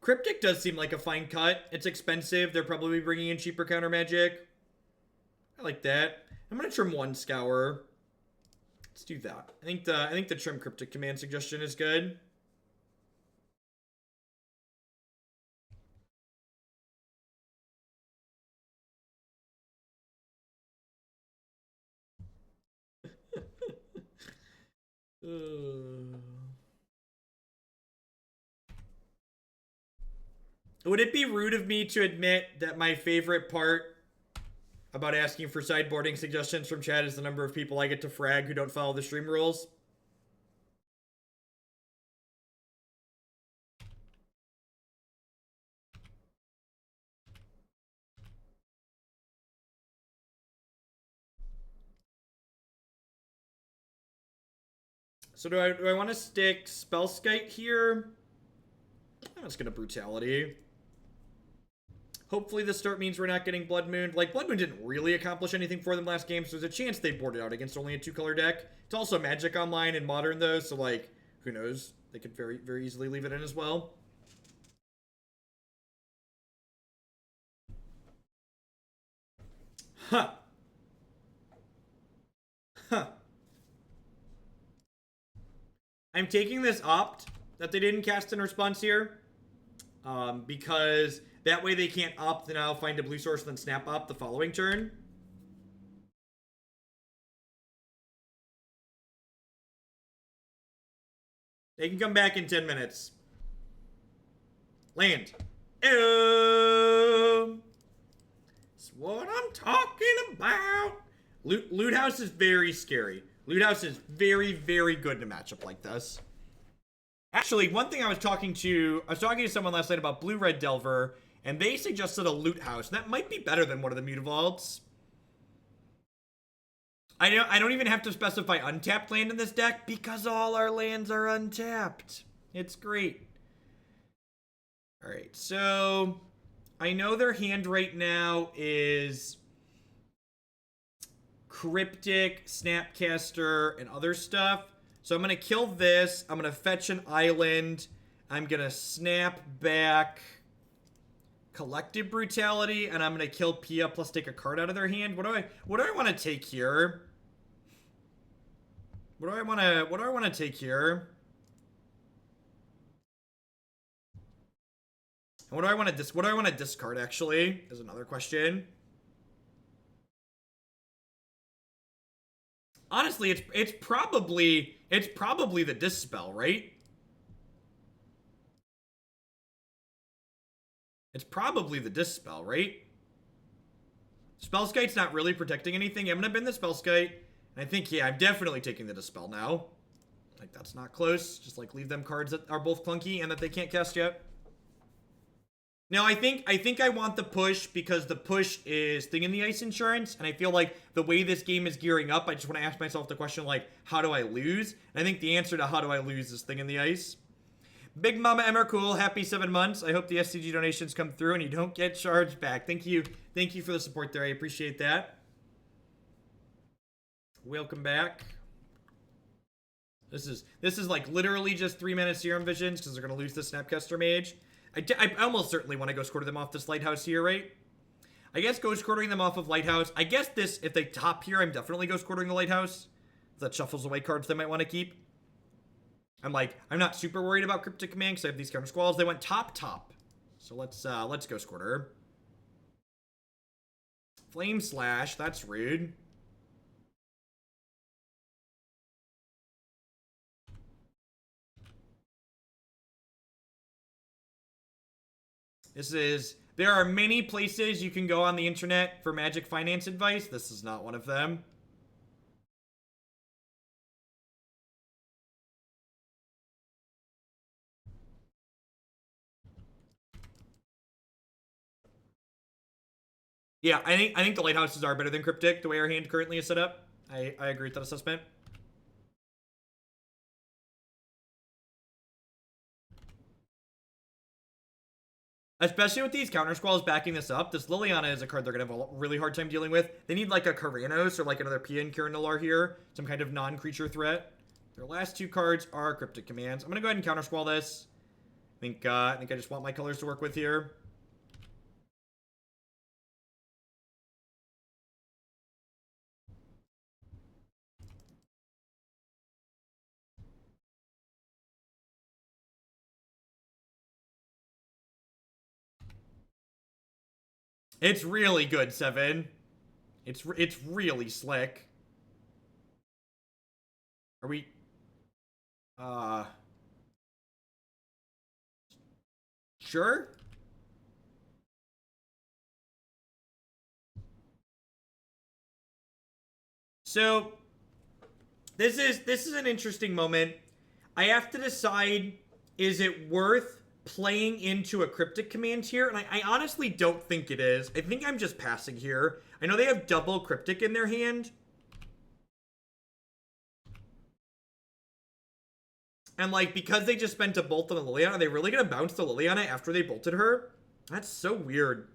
Cryptic does seem like a fine cut. It's expensive. They're probably bringing in cheaper counter magic. I like that. I'm gonna trim one Scour. Let's do that. I think the trim Cryptic Command suggestion is good. Would it be rude of me to admit that my favorite part about asking for sideboarding suggestions from chat is the number of people I get to frag who don't follow the stream rules? So do I want to stick Spellskite here? I'm just gonna Brutality. Hopefully this start means we're not getting Blood Moon. Like, Blood Moon didn't really accomplish anything for them last game, so there's a chance they boarded out against only a 2-color deck. It's also Magic Online and Modern, though, so, like, who knows? They could very, very easily leave it in as well. Huh. Huh. I'm taking this opt that they didn't cast in response here. Because that way they can't opt to now find a blue source and then snap opt the following turn. They can come back in 10 minutes. Land. That's what I'm talking about. Loot House is very scary. Loot House is very, very good in a matchup like this. Actually, one thing I was talking to someone last night about Blue-Red Delver, and they suggested a Loot House. That might be better than one of the Mutavaults. I don't even have to specify untapped land in this deck because all our lands are untapped. It's great. All right, so I know their hand right now is Cryptic, Snapcaster, and other stuff. So I'm going to kill this. I'm going to fetch an island. I'm going to snap back Collective Brutality, and I'm going to kill Pia plus take a card out of their hand. What do I want to take here? What do I want to take here? And what do I want to discard actually? Is another question. Honestly, it's probably the Dispel, right? It's probably the Dispel, right? Spellskite's not really protecting anything. I'm gonna bin the Spellskite. And I think, yeah, I'm definitely taking the Dispel now. Like, that's not close. Just, like, leave them cards that are both clunky and that they can't cast yet. No, I think I want the push because the push is Thing in the Ice insurance, and I feel like the way this game is gearing up, I just want to ask myself the question, like, how do I lose? And I think the answer to how do I lose is Thing in the Ice. Big Mama Emmercool, happy 7 months. I hope the SCG donations come through and you don't get charged back. Thank you for the support there. I appreciate that. Welcome back. This is like literally just 3 mana Serum Visions because they're gonna lose the Snapcaster Mage. I almost certainly want to Ghost Quarter them off this Lighthouse here, right? I guess Ghost Quartering them off of Lighthouse. I guess this, if they top here, I'm definitely Ghost Quartering the Lighthouse. That shuffles away cards they might want to keep. I'm not super worried about Cryptic Command because I have these Countersqualls. They went top. So let's Ghost Quarter. Flame Slash, that's rude. There are many places you can go on the internet for Magic finance advice. This is not one of them. Yeah, I think the Lighthouses are better than Cryptic, the way our hand currently is set up. I agree with that assessment. Especially with these Countersqualls backing this up, this Liliana is a card they're going to have a really hard time dealing with. They need like a Karanos or like another PN Kirinular here. Some kind of non-creature threat. Their last two cards are Cryptic Commands. I'm going to go ahead and Countersquall this. I think I just want my colors to work with here. It's really good, Seven. It's really slick. Are we... Sure? So, this is an interesting moment. I have to decide, is it worth playing into a Cryptic Command here? And I honestly don't think it is. I think I'm just passing here. I know they have double Cryptic in their hand. And, like, because they just spent a bolt on the Liliana, are they really going to bounce the Liliana after they bolted her? That's so weird.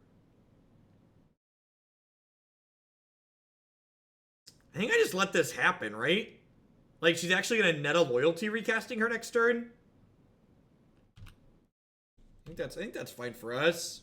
I think I just let this happen, right? Like, she's actually going to net a loyalty recasting her next turn. I think that's fine for us.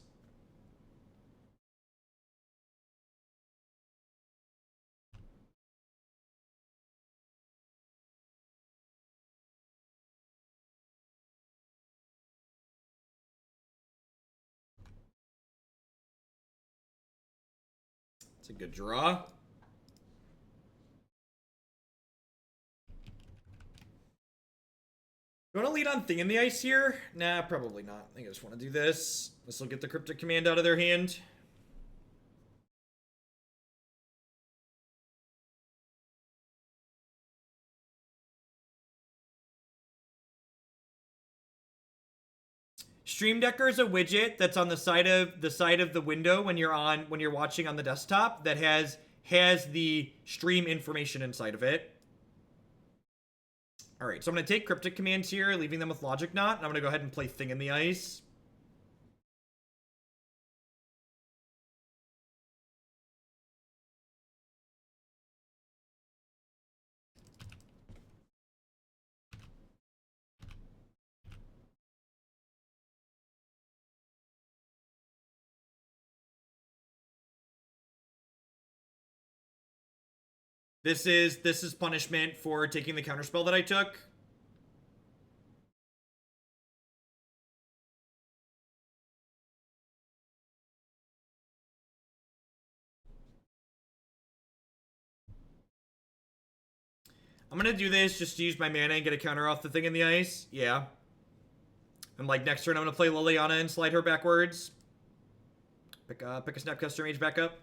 It's a good draw. You want to lead on Thing in the Ice here? Nah, probably not. I think I just want to do this. This will get the Cryptic Command out of their hand. Stream Decker is a widget that's on the side of the window when you're watching on the desktop that has the stream information inside of it. All right, so I'm going to take Cryptic Commands here, leaving them with Logic Knot, and I'm going to go ahead and play Thing in the Ice. This is punishment for taking the counterspell that I took. I'm gonna do this just to use my mana and get a counter off the Thing in the Ice. Yeah. And like next turn, I'm gonna play Liliana and slide her backwards. Pick a Snapcaster Mage back up.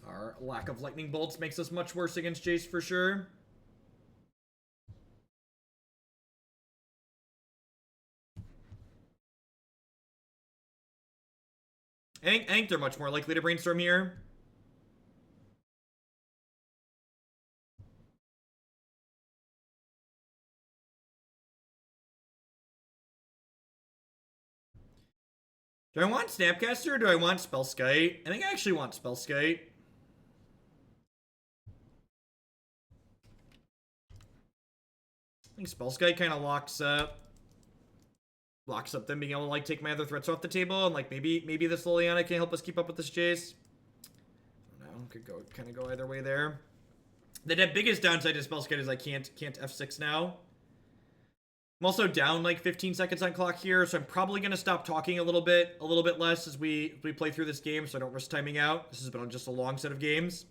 Our lack of lightning bolts makes us much worse against Jace for sure. I think they're much more likely to brainstorm here. Do I want Snapcaster or do I want Spellskite? I think I actually want Spellskite. I think Spellskite kind of locks up them being able to like take my other threats off the table, and like maybe this Liliana can help us keep up with this Jace. I don't know, could go kind of go either way there. The biggest downside to Spellskite is I can't F6 now. I'm also down like 15 seconds on clock here, so I'm probably gonna stop talking a little bit less as we play through this game, so I don't risk timing out. This has been just a long set of games.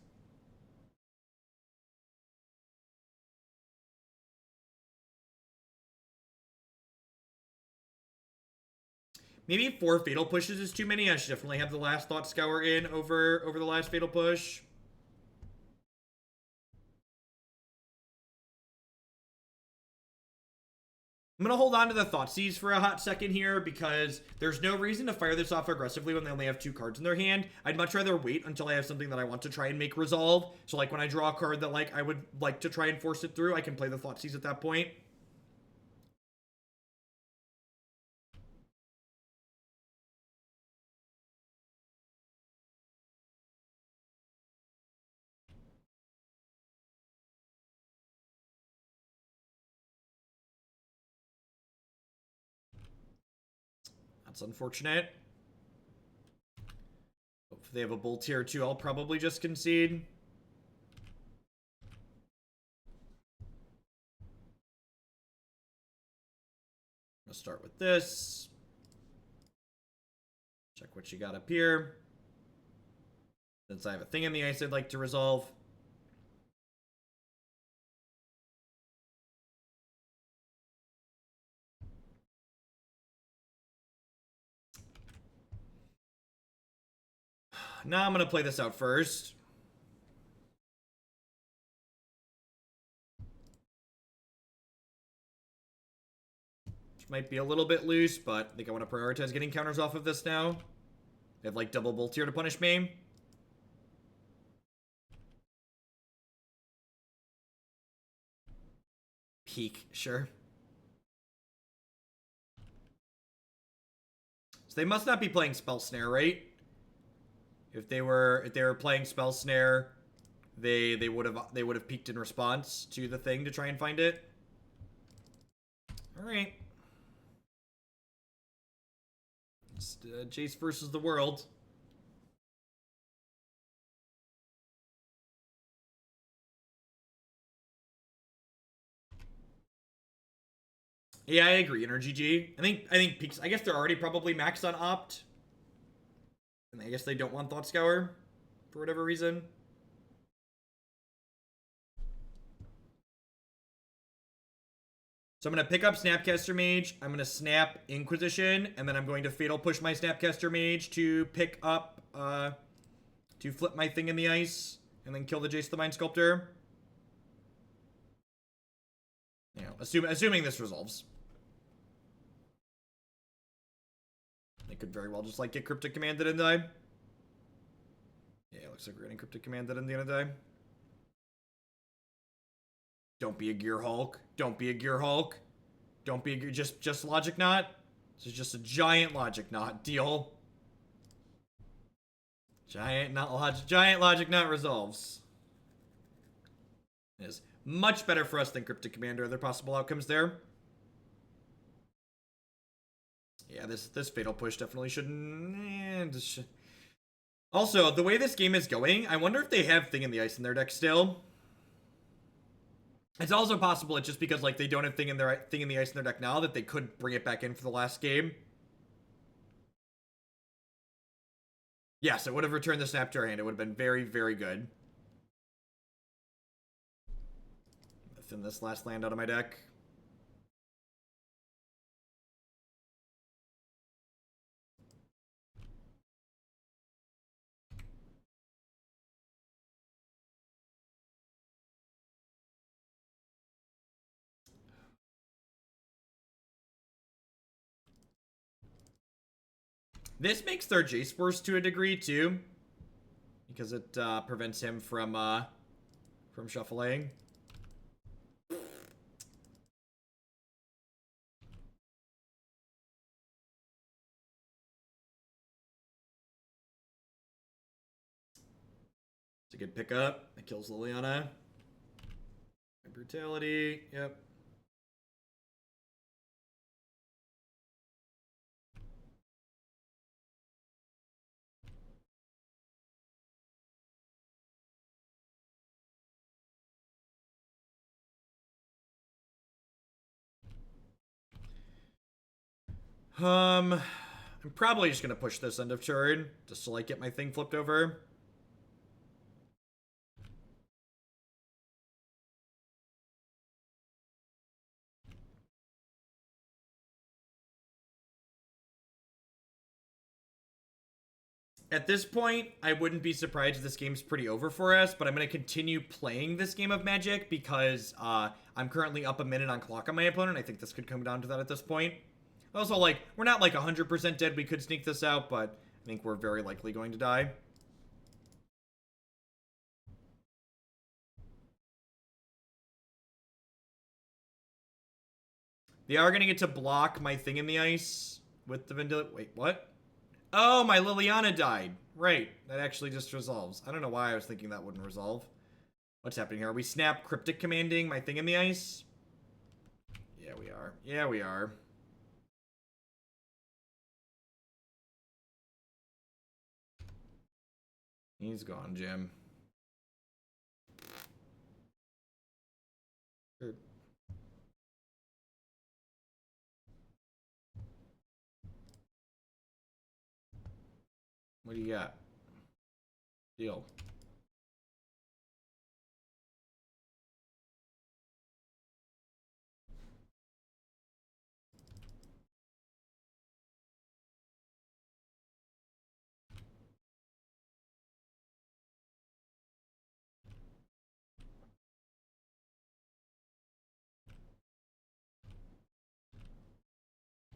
Maybe 4 Fatal Pushes is too many. I should definitely have the last Thought Scour in over the last Fatal Push. I'm going to hold on to the Thoughtseize for a hot second here because there's no reason to fire this off aggressively when they only have 2 cards in their hand. I'd much rather wait until I have something that I want to try and make resolve. So like when I draw a card that like I would like to try and force it through, I can play the Thoughtseize at that point. That's unfortunate. If they have a Bolt here too, I'll probably just concede. I'm gonna start with this. Check what you got up here. Since I have a thing in the ice I'd like to resolve. Now I'm going to play this out first. Which might be a little bit loose, but I think I want to prioritize getting counters off of this now. They have like double Bolt here to punish me. Peek, sure. So they must not be playing Spell Snare, right? If they were playing Spell Snare, they would have peeked in response to the thing to try and find it. All right. It's Jace versus the world. Yeah, I agree. Energy G. I think peaks. I guess they're already probably maxed on Opt. And I guess they don't want Thought Scour for whatever reason. So I'm going to pick up Snapcaster Mage. I'm going to snap Inquisition. And then I'm going to Fatal Push my Snapcaster Mage to pick up, to flip my thing in the ice. And then kill the Jace the Mind Sculptor. You know, assuming this resolves. They could very well just, like, get Cryptic Commanded and die. Yeah, it looks like we're getting Cryptic Commanded and gonna die. Don't be a Gear Hulk. Don't be a Gear Hulk. Don't be a Gear... Just Logic Knot. This is just a giant Logic Knot deal. Giant Logic Knot resolves. It is much better for us than Cryptic Command or other possible outcomes there. Yeah, this Fatal Push definitely shouldn't... Also, the way this game is going, I wonder if they have Thing in the Ice in their deck still. It's also possible it's just because like they don't have Thing in the Ice in their deck now that they could bring it back in for the last game. Yes, it would have returned the Snap to our hand. It would have been very, very good. Thin this last land out of my deck. This makes their Jace worse to a degree too, because it prevents him from shuffling. a good pickup. That kills Liliana. Brutality. Yep. I'm probably just gonna push this end of turn just to like get my thing flipped over. At this point, I wouldn't be surprised if this game's pretty over for us, but I'm going to continue playing this game of Magic because I'm currently up a minute on clock on my opponent. I think this could come down to that at this point. Also, like, we're not like 100% dead. We could sneak this out, but I think we're very likely going to die. They are going to get to block my thing in the ice with the Vendilla. Wait, what? Oh, my Liliana died. Right. That actually just resolves. I don't know why I was thinking that wouldn't resolve. What's happening here? Are we snap Cryptic Commanding my thing in the ice? Yeah, we are. Yeah, we are. He's gone, Jim. What do you got? Deal.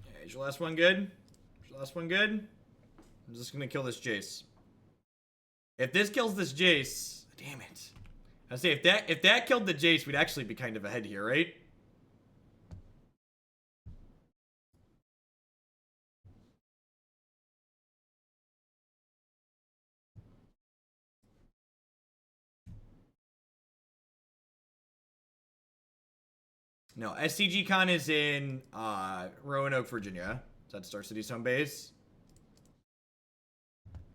Yeah, is your last one good? Is your last one good? I'm just gonna kill this Jace. If this kills this Jace, damn it. I say if that killed the Jace, we'd actually be kind of ahead here, right? No, SCG Con is in Roanoke, Virginia. So that's Star City's home base.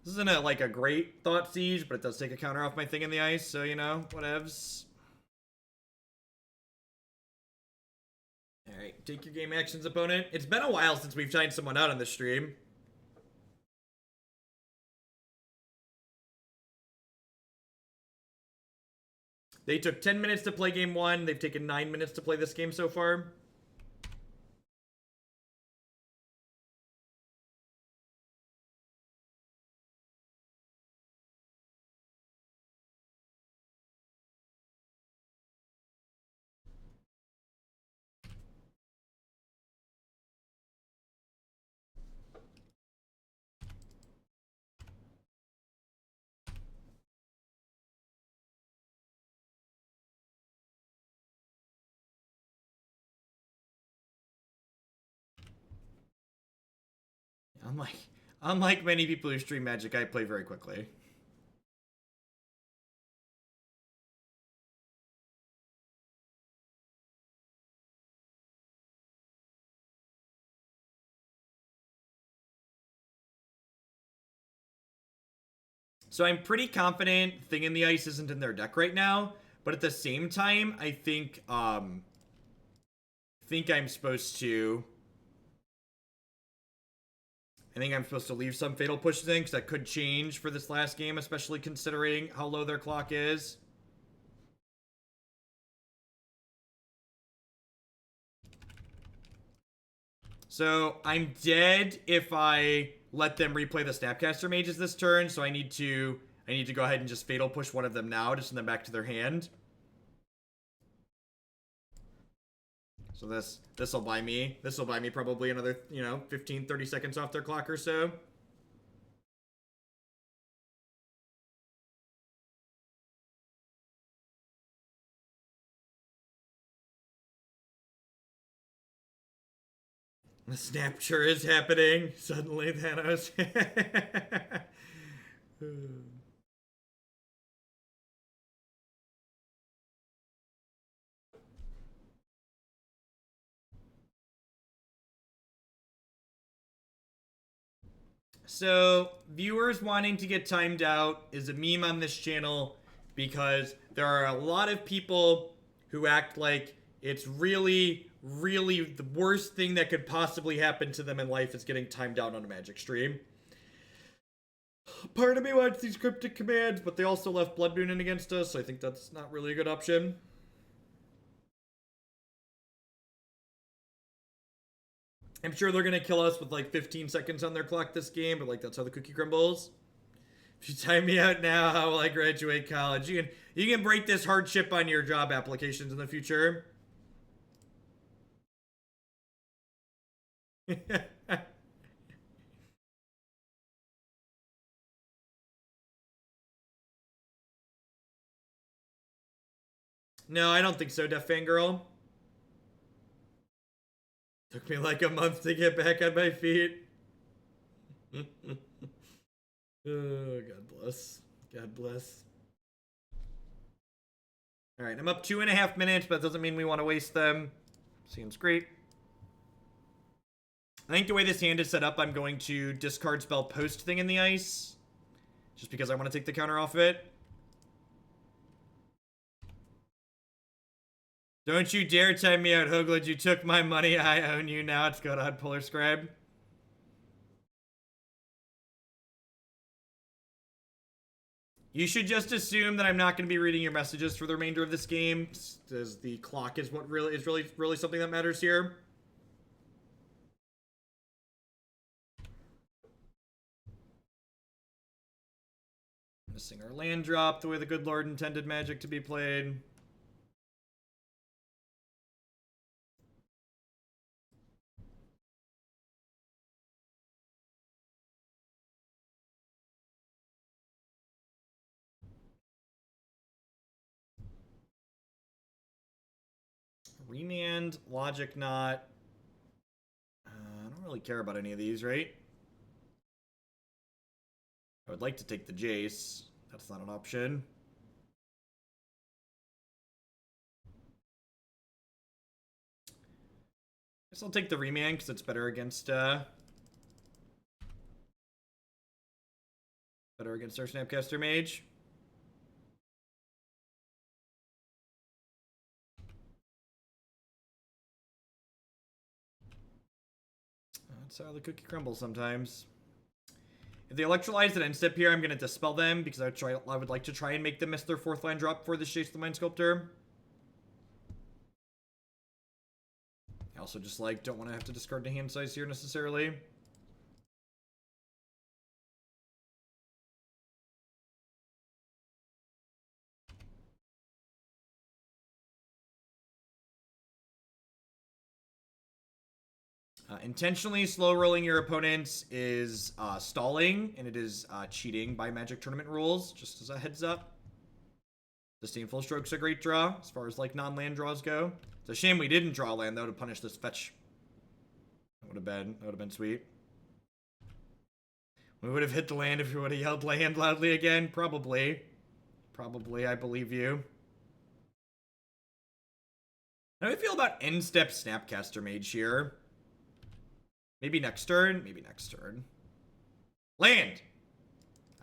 This isn't like a great Thoughtseize, but it does take a counter off my thing in the ice, so you know, whatevs. Alright, take your game actions, opponent. It's been a while since we've timed someone out on the stream. They took 10 minutes to play game 1. They've taken 9 minutes to play this game so far. Unlike many people who stream Magic, I play very quickly. So I'm pretty confident Thing in the Ice isn't in their deck right now, but at the same time, I think I'm supposed to. I think I'm supposed to leave some Fatal Push thing, because that could change for this last game, especially considering how low their clock is. So I'm dead if I let them replay the Snapcaster Mages this turn, so I need to go ahead and just Fatal Push one of them now to send them back to their hand. So this will buy me probably another, 15, 30 seconds off their clock or so. The snapture is happening. Suddenly, Thanos. So, viewers wanting to get timed out is a meme on this channel because there are a lot of people who act like it's really, really the worst thing that could possibly happen to them in life is getting timed out on a Magic stream. Part of me wants these Cryptic Commands, but they also left Blood Moon in against us, so I think that's not really a good option. I'm sure they're gonna kill us with like 15 seconds on their clock this game, but like that's how the cookie crumbles. If you time me out now, how will I graduate college? You can break this hardship on your job applications in the future. No, I don't think so, Deaf Fangirl. Took me like a month to get back on my feet. Oh, God bless. God bless. Alright, I'm up 2.5 minutes, but that doesn't mean we want to waste them. Seems great. I think the way this hand is set up, I'm going to discard spell post thing in the ice. Just because I want to take the counter off it. Don't you dare time me out, Hoglid. You took my money. I own you now. It's going on Polar Scribe. You should just assume that I'm not going to be reading your messages for the remainder of this game, as the clock is what really is really something that matters here. Missing our land drop the way the good Lord intended Magic to be played. Remand, Logic Knot. I don't really care about any of these, right? I would like to take the Jace. That's not an option. Guess I'll take the Remand because it's better against our Snapcaster Mage. That's how the cookie crumbles sometimes. If they electrolyze at end step here, I'm going to Dispel them because I would like to try and make them miss their 4th land drop for this Chase the Mind Sculptor. I also just like don't want to have to discard the hand size here necessarily. Intentionally slow rolling your opponents is stalling, and it is cheating by Magic Tournament rules, just as a heads up. Disdainful Stroke's a great draw, as far as like non-land draws go. It's a shame we didn't draw land, though, to punish this fetch. That would have been sweet. We would have hit the land if we would have yelled land loudly again. Probably. Probably, I believe you. How do I feel about end step Snapcaster Mage here? Maybe next turn? Maybe next turn. Land!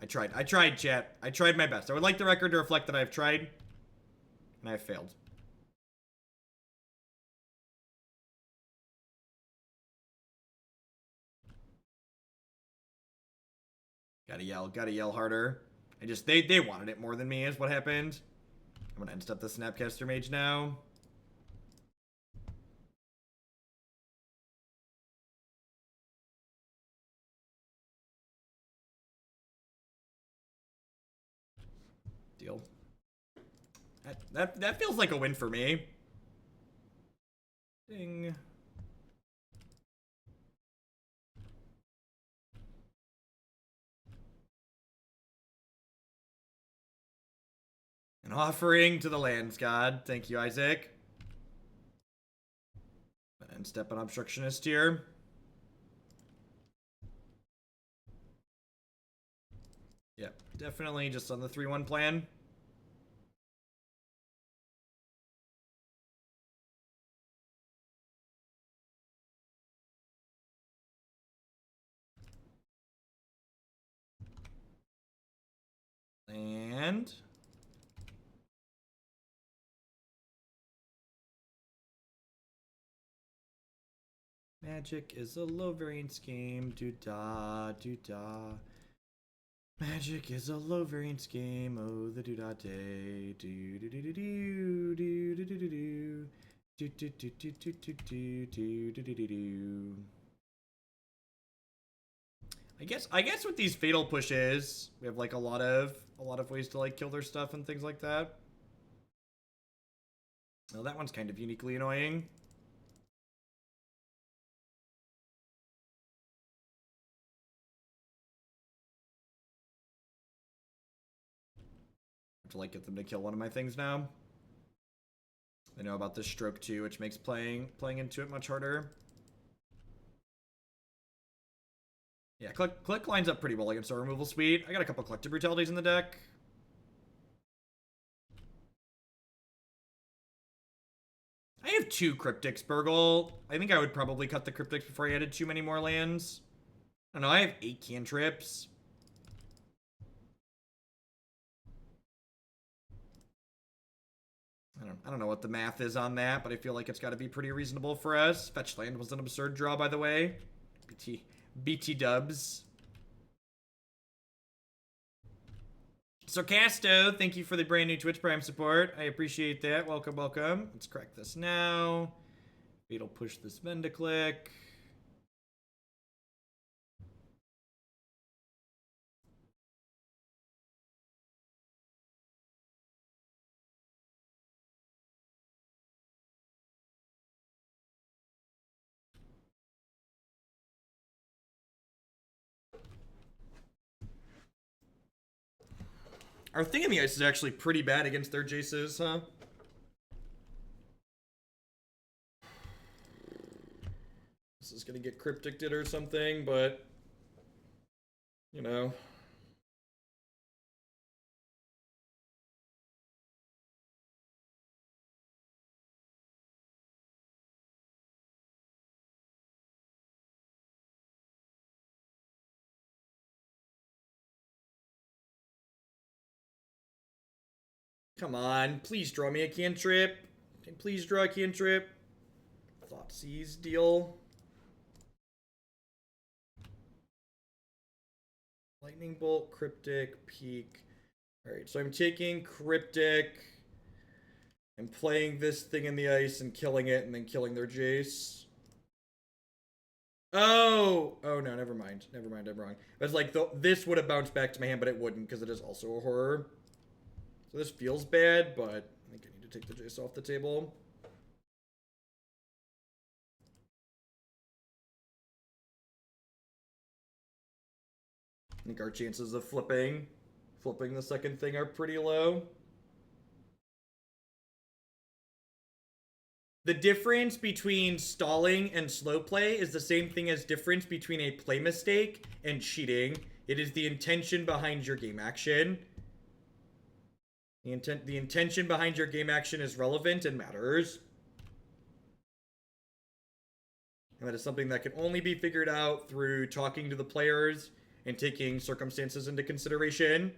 I tried, chat. I tried my best. I would like the record to reflect that I've tried. And I've failed. Gotta yell harder. They wanted it more than me is what happened. I'm gonna end step the Snapcaster Mage now. Deal. That feels like a win for me. Ding. An offering to the lands god. Thank you, Isaac. And step on Obstructionist here. Yep, definitely just on the 3-1 plan. Strand. Magic is a low variance game. Do-da, do-da. Magic is a low variance game. Oh, the do-da day. Do-do-do-do-do. Do-do-do-do-do. Do-do-do-do-do-do. I guess with these fatal pushes, we have like a lot of ways to like kill their stuff and things like that. Well, that one's kind of uniquely annoying. To like get them to kill one of my things now. I know about this stroke too, which makes playing into it much harder. Yeah, click lines up pretty well against our removal suite. I got a couple Collective Brutalities in the deck. I have 2 Cryptics, Burgle. I think I would probably cut the Cryptics before I added too many more lands. I don't know, I have 8 cantrips. I don't know what the math is on that, but I feel like it's got to be pretty reasonable for us. Fetch land was an absurd draw, by the way. BT dubs. Sarcasto, thank you for the brand new Twitch Prime support. I appreciate that. Welcome, welcome. Let's crack this now. It'll push this Vendiclick. Our Thing in the Ice is actually pretty bad against their Jaces, huh? This is gonna get Crypticed or something, but... You know... Come on, please draw me a cantrip. Please draw a cantrip. Thoughtseize deal. Lightning Bolt, Cryptic, Peak. Alright, so I'm taking Cryptic and playing this Thing in the Ice and killing it and then killing their Jace. Oh! Oh no, never mind. Never mind, I'm wrong. It's like, this would have bounced back to my hand, but it wouldn't because it is also a horror. So this feels bad, but I think I need to take the Jace off the table. I think our chances of flipping the second thing are pretty low. The difference between stalling and slow play is the same thing as difference between a play mistake and cheating. It is the intention behind your game action. The intention behind your game action is relevant and matters. And that is something that can only be figured out through talking to the players and taking circumstances into consideration.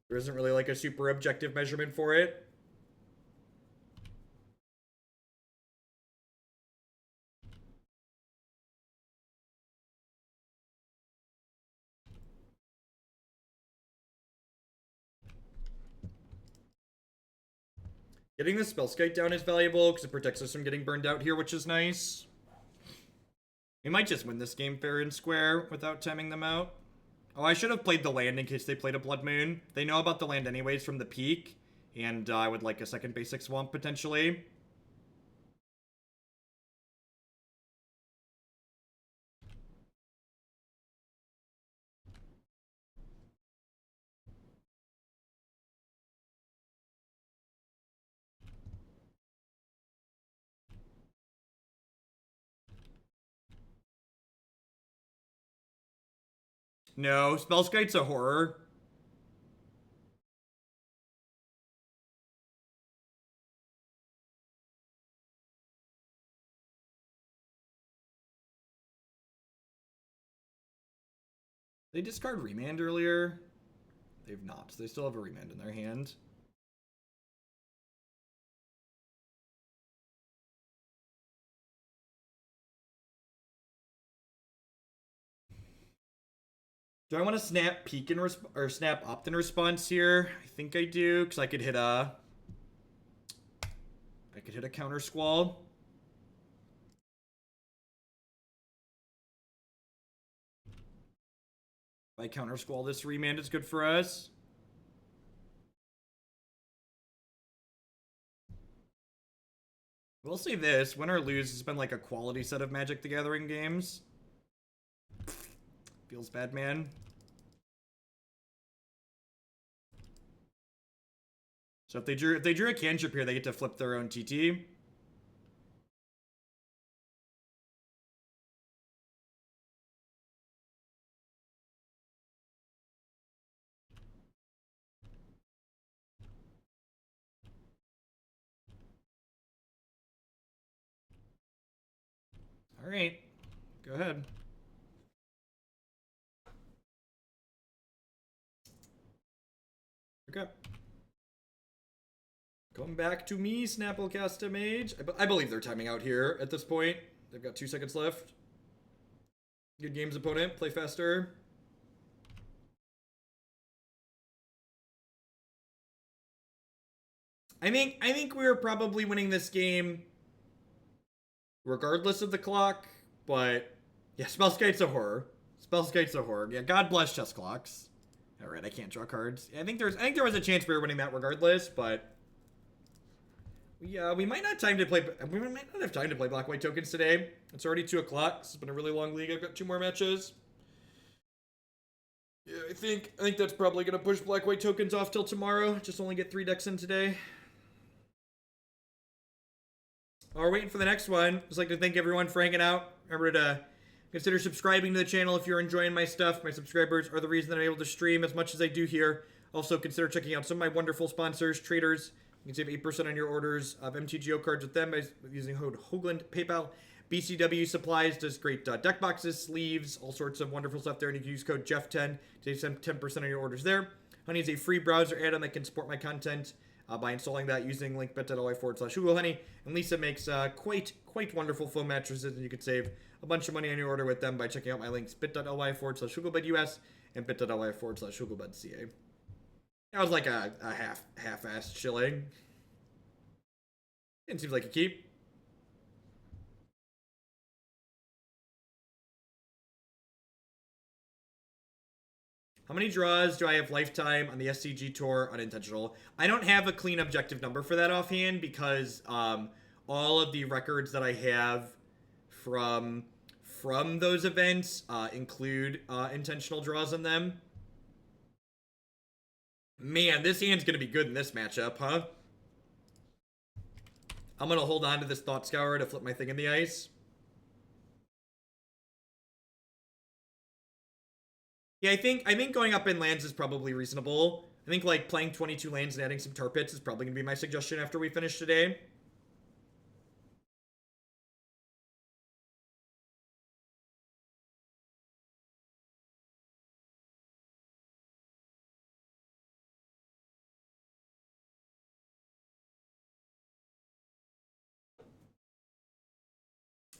There isn't really like a super objective measurement for it. Getting the Spellskite down is valuable because it protects us from getting burned out here, which is nice. We might just win this game fair and square without timing them out. Oh, I should have played the land in case they played a Blood Moon. They know about the land anyways from the peak, and I would like a second basic swamp potentially. No, Spellskite's a horror. They discard Remand earlier. They've not. So they still have a remand in their hand. Do I want to snap peek in or snap opt in response here? I think I do, because I could hit a Countersquall. If I Countersquall, this remand is good for us. We'll say this, win or lose, has been like a quality set of Magic the Gathering games. Feels bad, man. So if they drew a cantrip here, they get to flip their own TT. All right, go ahead. Okay. Come back to me, Snapcaster Mage. I believe they're timing out here at this point. They've got 2 seconds left. Good games, opponent. Play faster. I think we're probably winning this game regardless of the clock, but yeah, Spellskite's a horror. Spellskite's a horror. Yeah, God bless chess clocks. All right, I can't draw cards. I think there was a chance we were winning that regardless, but we might not have time to play. We might not have time to play black-white tokens today. It's already 2 o'clock. It's been a really long league. I've got 2 more matches. Yeah, I think that's probably gonna push black-white tokens off till tomorrow. Just only get 3 decks in today. While we're waiting for the next one, just like to thank everyone for hanging out. Remember to consider subscribing to the channel if you're enjoying my stuff. My subscribers are the reason that I'm able to stream as much as I do here. Also, consider checking out some of my wonderful sponsors, traders. You can save 8% on your orders of MTGO cards with them by using Hoagland PayPal. BCW Supplies does great deck boxes, sleeves, all sorts of wonderful stuff there. And you can use code Jeff10 to save 10% on your orders there. Honey is a free browser add-on that can support my content by installing that using link bit.ly/HugoHoney. And Lisa makes quite wonderful foam mattresses, and you could save a bunch of money on your order with them by checking out my links bit.ly/HugoBudUS and bit.ly/HugoBudCA. That was like a half-assed shilling. It seems like a keep. How many draws do I have lifetime on the SCG Tour unintentional? I don't have a clean objective number for that offhand because all of the records that I have from those events include intentional draws on them. Man, this hand's going to be good in this matchup, huh? I'm going to hold on to this Thought Scour to flip my thing in the ice. Yeah, I think going up in lands is probably reasonable. I think like playing 22 lands and adding some tar pits is probably going to be my suggestion after we finish today.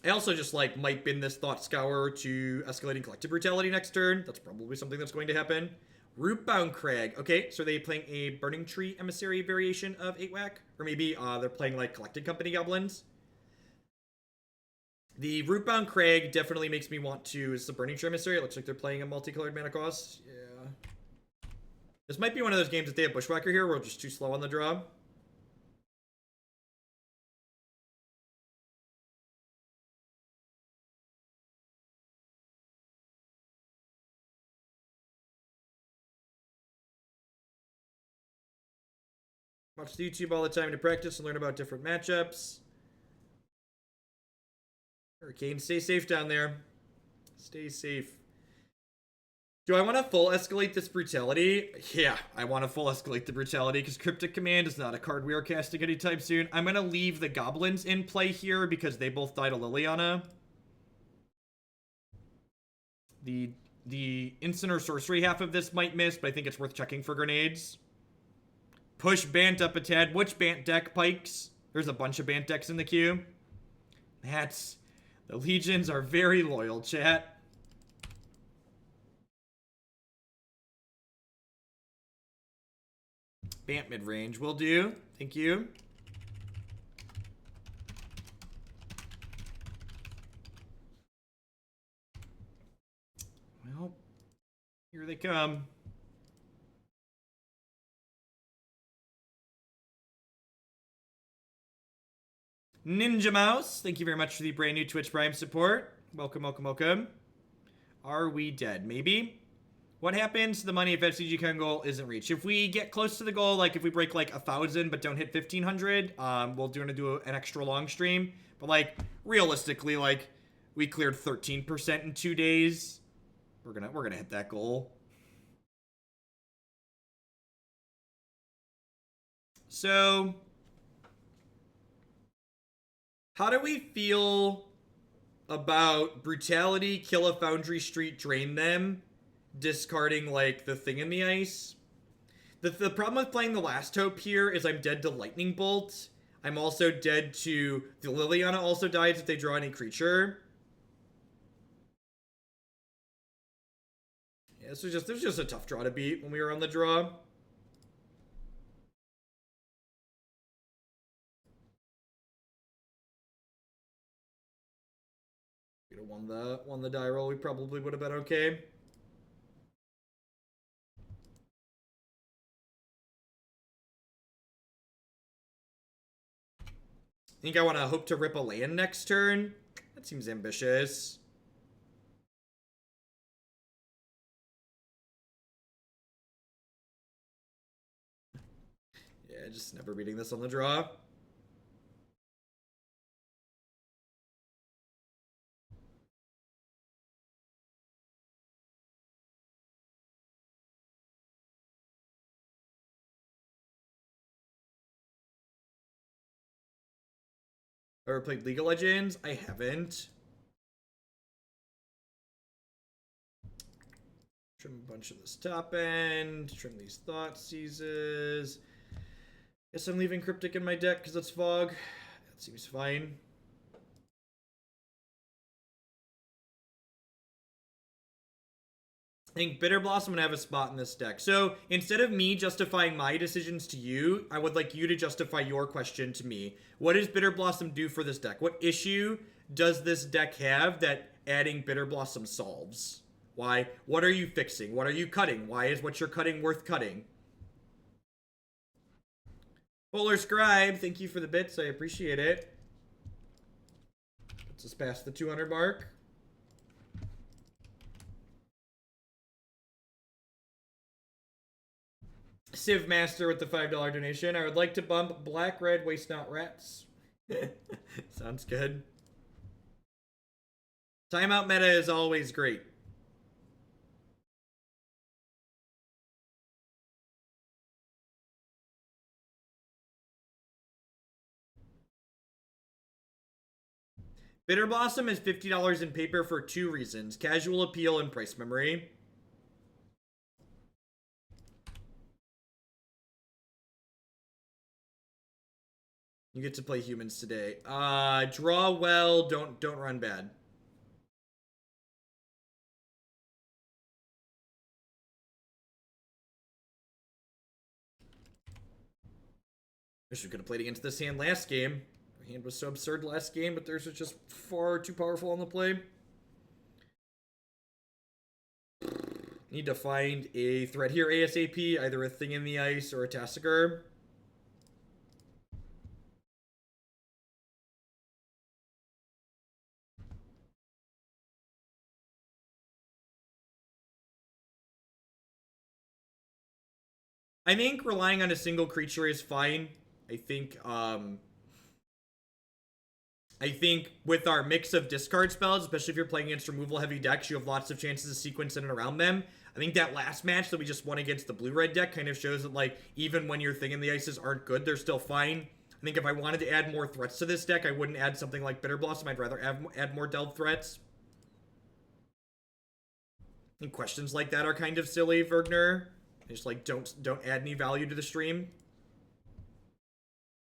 I also just like might bin this Thought Scour to escalating Collective Brutality next turn. That's probably something that's going to happen. Rootbound Crag. Okay, so are they playing a Burning Tree Emissary variation of 8-Whack? Or maybe they're playing like Collected Company Goblins? The Rootbound Crag definitely makes me want to... Is the Burning Tree Emissary? It looks like they're playing a multicolored mana cost. Yeah. This might be one of those games that they have Bushwhacker here where we're just too slow on the draw. Watch the YouTube all the time to practice and learn about different matchups. Hurricane, stay safe down there. Stay safe. Do I want to full escalate this brutality? Yeah, I want to full escalate the brutality because Cryptic Command is not a card we are casting anytime soon. I'm going to leave the goblins in play here because they both died to Liliana. The The instant or sorcery half of this might miss, but I think it's worth checking for grenades. Push Bant up a tad. Which Bant deck, Pikes? There's a bunch of Bant decks in the queue. The Legions are very loyal, chat. Bant mid-range will do. Thank you. Well, here they come. Ninja Mouse, thank you very much for the brand new Twitch Prime support. Welcome, welcome, welcome. Are we dead? Maybe. What happens to the money if FCG Con goal isn't reached? If we get close to the goal, like if we break like 1,000 but don't hit 1,500, we'll do an extra long stream. But like realistically, like we cleared 13% in 2 days. We're gonna hit that goal. So, how do we feel about Brutality, kill a Foundry Street, drain them, discarding like the Thing in the Ice? The problem with playing the Last Hope here is I'm dead to Lightning Bolt. I'm also dead to... The Liliana also dies if they draw any creature. Yeah, this was just a tough draw to beat when we were on the draw. If we'd have won the die roll, we probably would have been okay. I think I want to hope to rip a land next turn. That seems ambitious. Yeah, just never beating this on the draw. Ever played League of Legends? I haven't. Trim a bunch of this top end. Trim these Thoughtseizes. Guess I'm leaving Cryptic in my deck because it's fog. That seems fine. I think Bitter Blossom would have a spot in this deck. So instead of me justifying my decisions to you, I would like you to justify your question to me. What does Bitter Blossom do for this deck? What issue does this deck have that adding Bitter Blossom solves? Why? What are you fixing? What are you cutting? Why is what you're cutting worth cutting? Polar Scribe, thank you for the bits. I appreciate it. Let's just pass the 200 mark. Civ Master with the $5 donation. I would like to bump Black Red Waste Not Rats. Sounds good. Timeout meta is always great. Bitter Blossom is $50 in paper for 2 reasons. Casual appeal and price memory. You get to play humans today. Draw well, don't run bad. Wish we could have played against this hand last game. The hand was so absurd last game, but theirs was just far too powerful on the play. Need to find a threat here ASAP, either a Thing in the Ice or a Tasigur. I think relying on a single creature is fine. I think with our mix of discard spells, especially if you're playing against removal heavy decks, you have lots of chances to sequence in and around them. I think that last match that we just won against the blue-red deck kind of shows that, like, even when your Thing in the Ices aren't good, they're still fine. I think if I wanted to add more threats to this deck, I wouldn't add something like Bitter Blossom. I'd rather add more delve threats. And questions like that are kind of silly, Vergner. Just like don't add any value to the stream.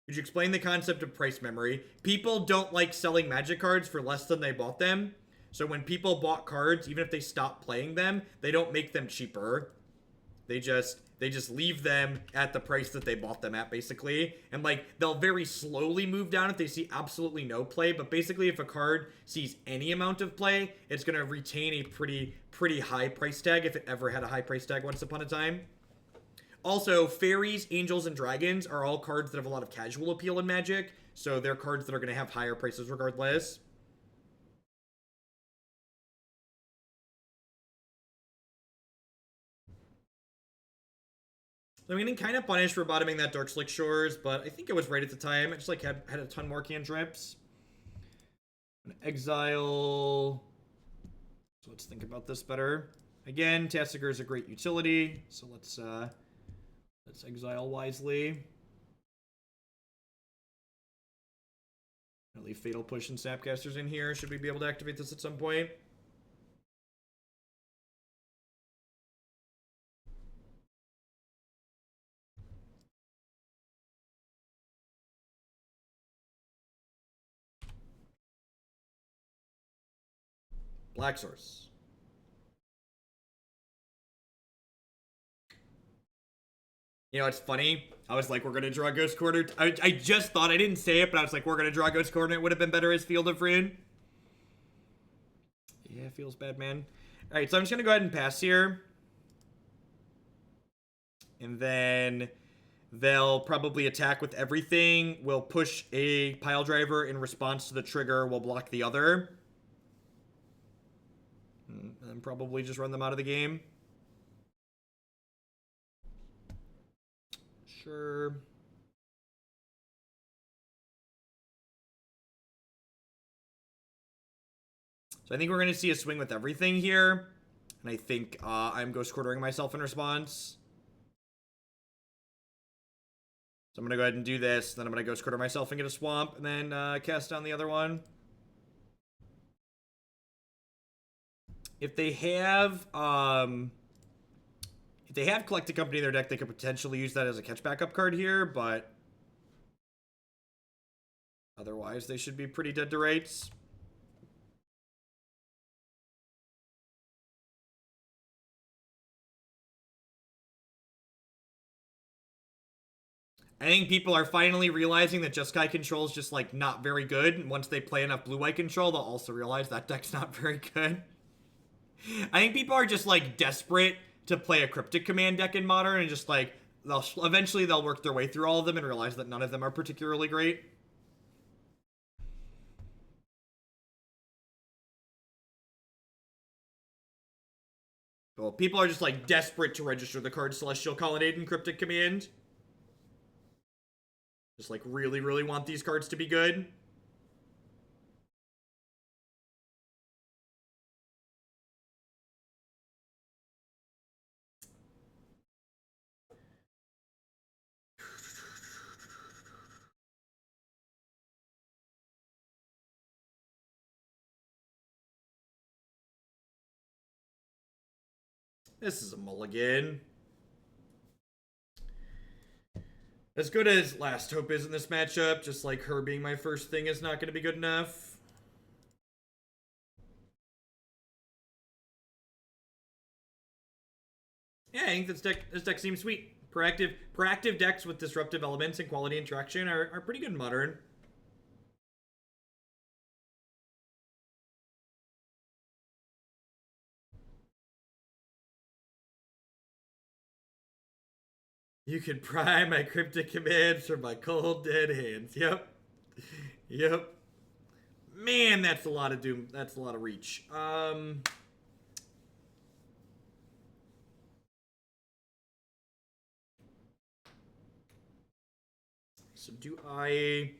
Could you explain the concept of price memory? People don't like selling Magic cards for less than they bought them. So when people bought cards, even if they stop playing them, they don't make them cheaper. They just leave them at the price that they bought them at, basically. And like they'll very slowly move down if they see absolutely no play. But basically, if a card sees any amount of play, it's gonna retain a pretty high price tag if it ever had a high price tag once upon a time. Also, fairies, angels, and dragons are all cards that have a lot of casual appeal in Magic, so they're cards that are going to have higher prices regardless. So I'm getting kind of punished for bottoming that Darkslick Shores, but I think it was right at the time. I just like had a ton more cantrips. Exile. So let's think about this better. Again, Tasigur is a great utility, so let's exile wisely. I'll leave Fatal Push and Snapcasters in here. Should we be able to activate this at some point? Black Source. You know, it's funny. I was like, we're going to draw Ghost Corner. I just thought, I didn't say it, but I was like, we're going to draw Ghost Corner. It would have been better as Field of Ruin. Yeah, it feels bad, man. All right, so I'm just going to go ahead and pass here. And then they'll probably attack with everything. We'll push a pile driver in response to the trigger. We'll block the other. And then probably just run them out of the game. Sure. So I think we're going to see a swing with everything here. And I think I'm Ghost Quartering myself in response. So I'm going to go ahead and do this. Then I'm going to Ghost Quarter myself and get a swamp. And then cast down the other one. If they have Collective Company in their deck, they could potentially use that as a catch backup card here, but otherwise they should be pretty dead to rights. I think people are finally realizing that Jeskai control is just like not very good. And once they play enough blue-white control, they'll also realize that deck's not very good. I think people are just like desperate to play a Cryptic Command deck in Modern, and just like eventually they'll work their way through all of them and realize that none of them are particularly great. Well, people are just like desperate to register the card Celestial Colonnade and Cryptic Command. Just like really, really want these cards to be good. This is a mulligan. As good as Last Hope is in this matchup, just like her being my first thing is not going to be good enough. Yeah, I think this deck seems sweet. Proactive decks with disruptive elements and quality interaction are pretty good in Modern. You can pry my Cryptic Commands from my cold dead hands. Yep. Yep. Man, that's a lot of doom. That's a lot of reach. So do I...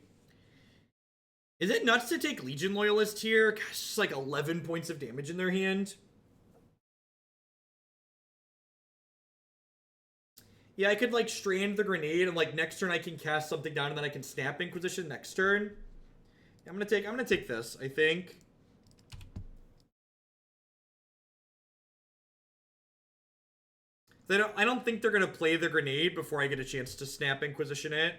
Is it nuts to take Legion Loyalist here? Gosh, it's like 11 points of damage in their hand. Yeah, I could like strand the grenade and like next turn I can cast something down and then I can snap Inquisition next turn. Yeah, I'm gonna take this, I think. I don't think they're going to play the grenade before I get a chance to snap Inquisition it.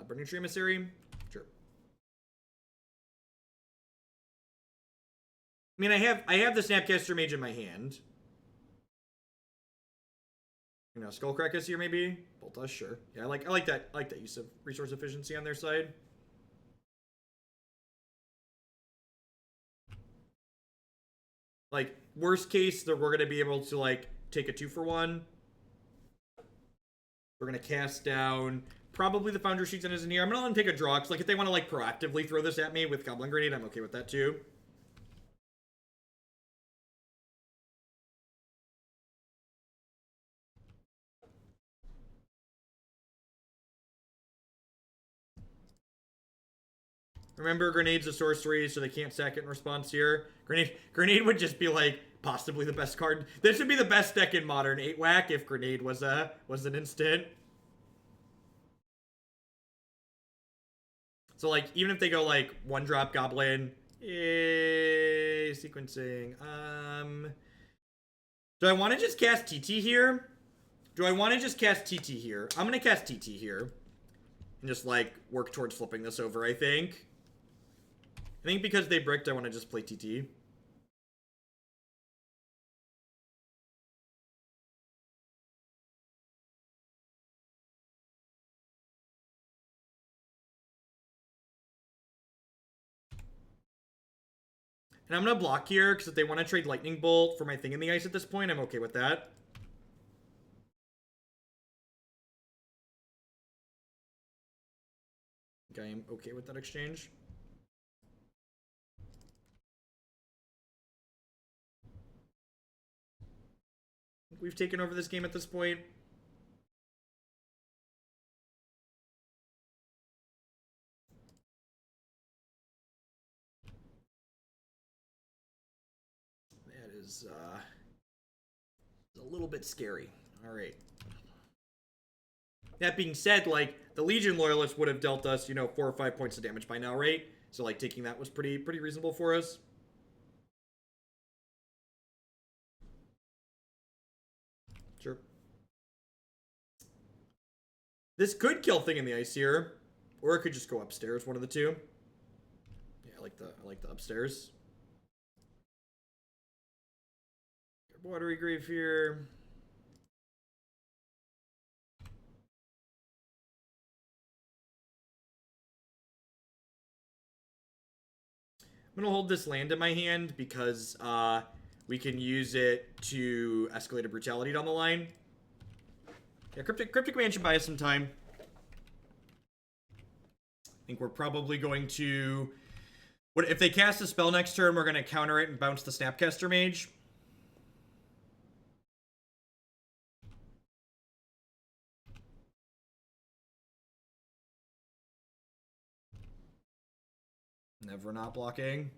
Burning Tree Emissary? Sure. I mean, I have the Snapcaster Mage in my hand. You know, Skullcrack is here maybe. Bolta, sure. Yeah, I like that use of resource efficiency on their side. Like, worst case, that we're gonna be able to like take a 2-for-1. We're gonna cast down probably the Foundry Sheets in his here. I'm gonna let them take a draw, because like if they want to like proactively throw this at me with Goblin Grenade, I'm okay with that too. Remember, Grenade's a sorcery, so they can't sack it in response here. Grenade would just be like possibly the best card. This would be the best deck in Modern 8-Whack if Grenade was an instant. So like even if they go like 1-drop Goblin, sequencing. Do I want to just cast TT here? I'm gonna cast TT here. And just like work towards flipping this over, I think. I think because they bricked, I want to just play TT. And I'm going to block here, because if they want to trade Lightning Bolt for my Thing in the Ice at this point, I'm okay with that. Okay, I'm okay with that exchange. We've taken over this game at this point. That is a little bit scary. All right. That being said, like, the Legion Loyalists would have dealt us, 4 or 5 points of damage by now, right? So, like, taking that was pretty reasonable for us. Sure. This could kill Thing in the Ice here. Or it could just go upstairs, one of the two. Yeah, I like the upstairs. Watery Grave here. I'm going to hold this land in my hand because we can use it to escalate a Brutality down the line. Yeah, Cryptic Command should buy us some time. I think we're probably going to... if they cast a spell next turn, we're going to counter it and bounce the Snapcaster Mage. Never not blocking.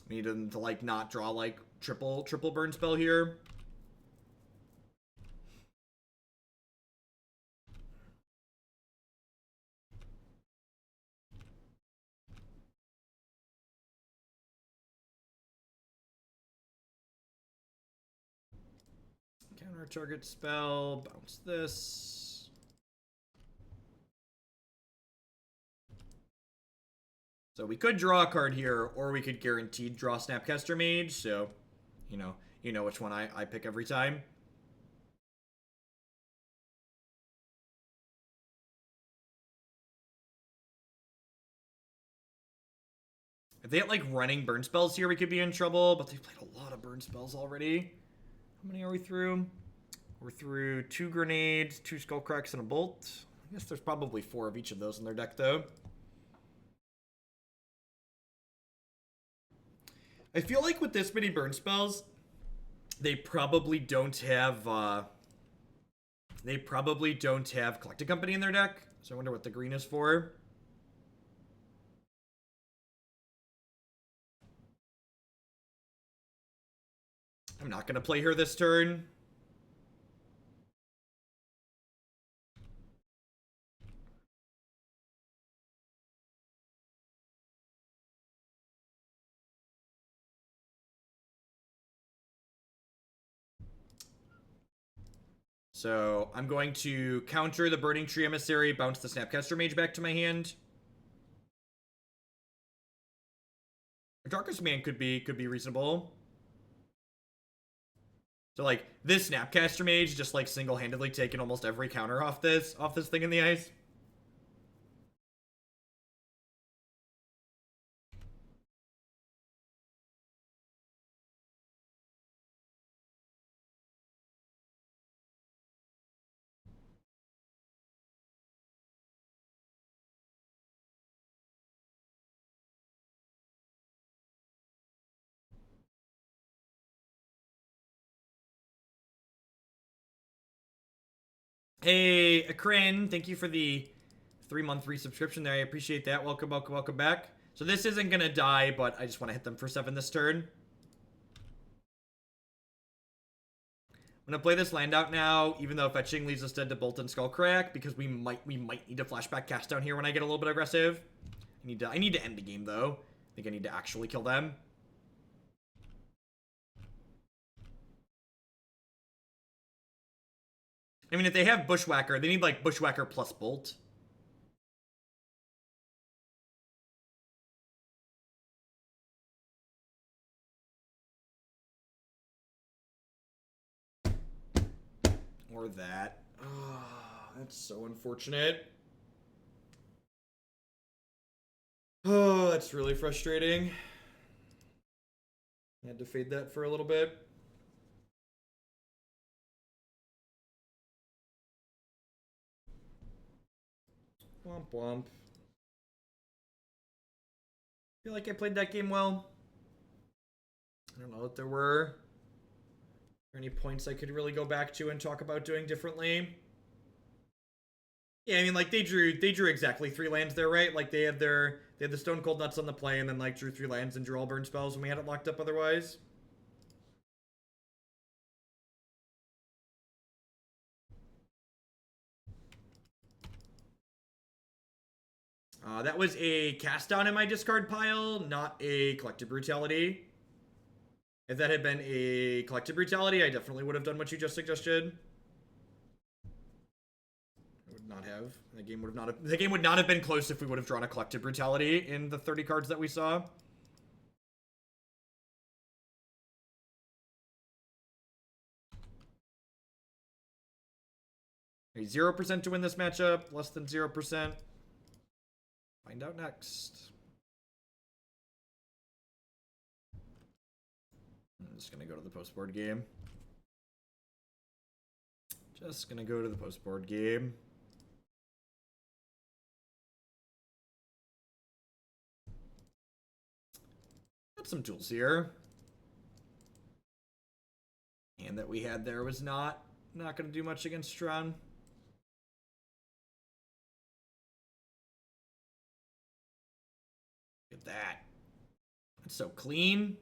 We need them to like not draw like triple burn spell here. Counter target spell, bounce this. So we could draw a card here, or we could guaranteed draw Snapcaster Mage, so, you know which one I pick every time. If they had, like, running burn spells here, we could be in trouble, but they've played a lot of burn spells already. How many are we through? We're through 2 grenades, 2 skullcracks, and a bolt. I guess there's probably 4 of each of those in their deck, though. I feel like with this many burn spells, they probably don't have Collective Company in their deck. So I wonder what the green is for. I'm not going to play her this turn. So I'm going to counter the Burning Tree Emissary, bounce the Snapcaster Mage back to my hand. Darkest Command could be reasonable. So like this Snapcaster Mage just like single-handedly taking almost every counter off this thing in the ice. Hey, Akrin, thank you for the 3-month resubscription there. I appreciate that. Welcome, welcome, welcome back. So this isn't gonna die, but I just want to hit them for 7 this turn. I'm gonna play this land out now, even though fetching leads us dead to Bolt and Skullcrack, because we might need to flashback cast down here when I get a little bit aggressive. I need to end the game though. I think I need to actually kill them. I mean, if they have Bushwhacker, they need like Bushwhacker plus Bolt. Or that. Oh, that's so unfortunate. Oh, that's really frustrating. I had to fade that for a little bit. Womp womp. Feel like I played that game well. I don't know if there were any points I could really go back to and talk about doing differently. Yeah, I mean, like they drew exactly 3 lands there, right? Like they had the Stone Cold Nuts on the play, and then like drew 3 lands and drew all burn spells when we had it locked up otherwise. That was a cast down in my discard pile, not a Collective Brutality. If that had been a Collective Brutality, I definitely would have done what you just suggested. I would not have. The game would not have been close if we would have drawn a Collective Brutality in the 30 cards that we saw. A 0% to win this matchup, less than 0%. Find out next. I'm just gonna go to the post-board game. Just gonna go to the post-board game. Got some tools here. And that we had there was not gonna do much against Tron. Look at that. That's so clean.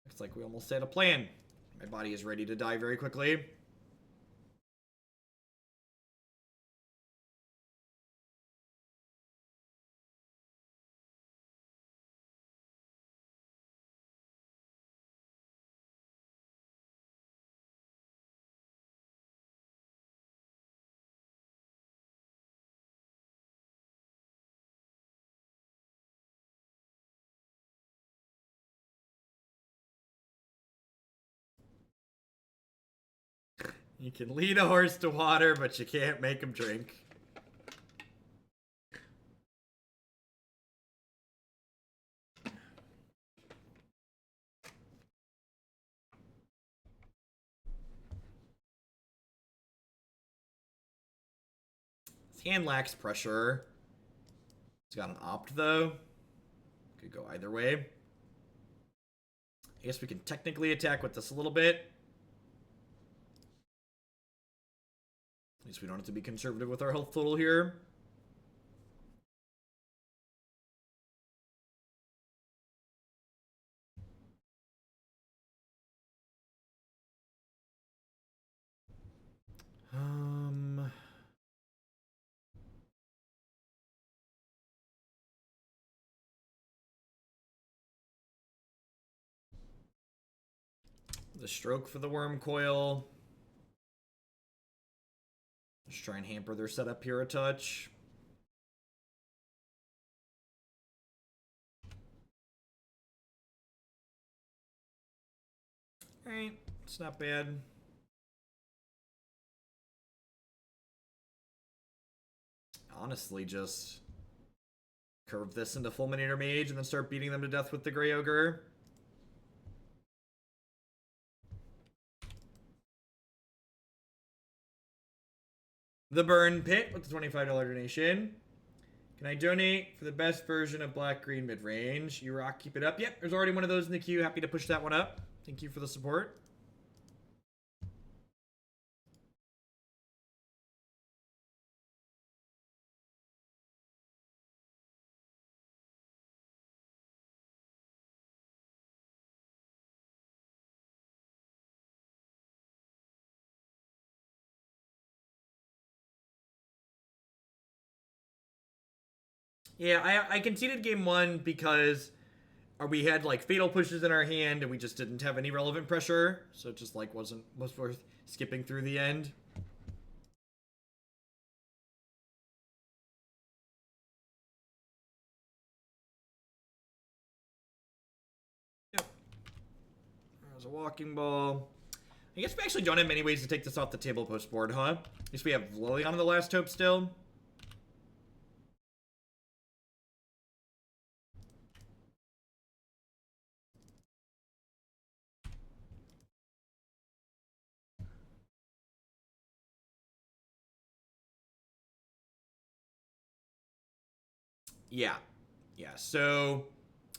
Looks like we almost had a plan. My body is ready to die very quickly. You can lead a horse to water, but you can't make him drink. His hand lacks pressure. He's got an opt, though. Could go either way. I guess we can technically attack with this a little bit. At least we don't have to be conservative with our health total here. The Stroke for the Worm Coil. Just try and hamper their setup here a touch. Alright, it's not bad. Honestly, just curve this into Fulminator Mage and then start beating them to death with the Grey Ogre. The Burn Pit with the $25 donation. Can I donate for the best version of Black-Green mid-range? You rock, keep it up. Yep, there's already one of those in the queue. Happy to push that one up. Thank you for the support. Yeah, I conceded game one because we had like fatal pushes in our hand and we just didn't have any relevant pressure, so it just like was worth skipping through the end. Yep. There's a walking ball. I guess we actually don't have many ways to take this off the table post board, huh? At least we have Liliana the Last Hope still. Yeah. So,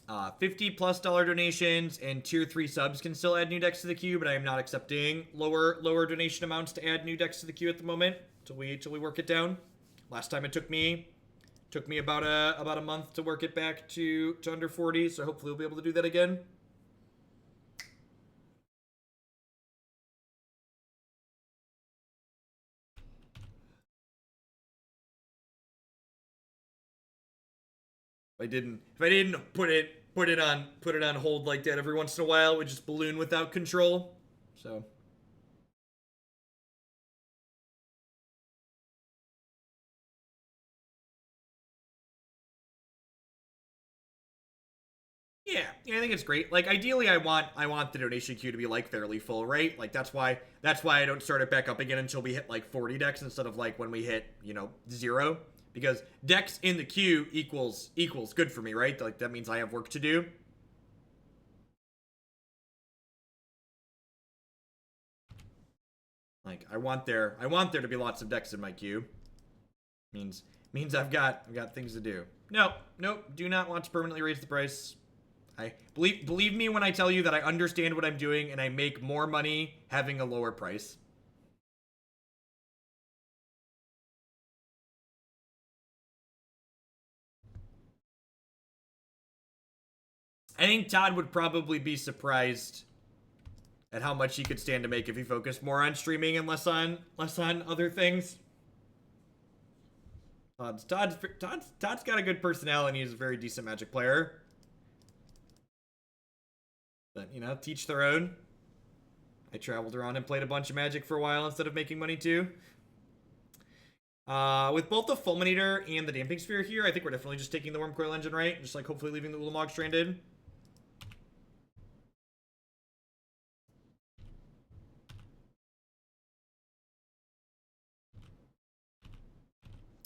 $50+ donations and tier 3 subs can still add new decks to the queue, but I am not accepting lower donation amounts to add new decks to the queue at the moment till we work it down. Last time it took me about a month to work it back to under 40, so hopefully we'll be able to do that again. If I didn't put it on hold like that every once in a while, it would just balloon without control. So yeah, I think it's great. Like ideally I want the donation queue to be like fairly full, right? Like that's why I don't start it back up again until we hit like 40 decks instead of like when we hit, 0. Because decks in the queue equals good for me, right? Like that means I have work to do. Like I want there to be lots of decks in my queue. Means I've got things to do. Nope, do not want to permanently raise the price. I believe me when I tell you that I understand what I'm doing and I make more money having a lower price. I think Todd would probably be surprised at how much he could stand to make if he focused more on streaming and less on other things. Todd's got a good personality. He's a very decent Magic player. But, teach their own. I traveled around and played a bunch of Magic for a while instead of making money too. With both the Fulminator and the Damping Sphere here, I think we're definitely just taking the Worm Coil Engine, right? Just like hopefully leaving the Ulamog stranded.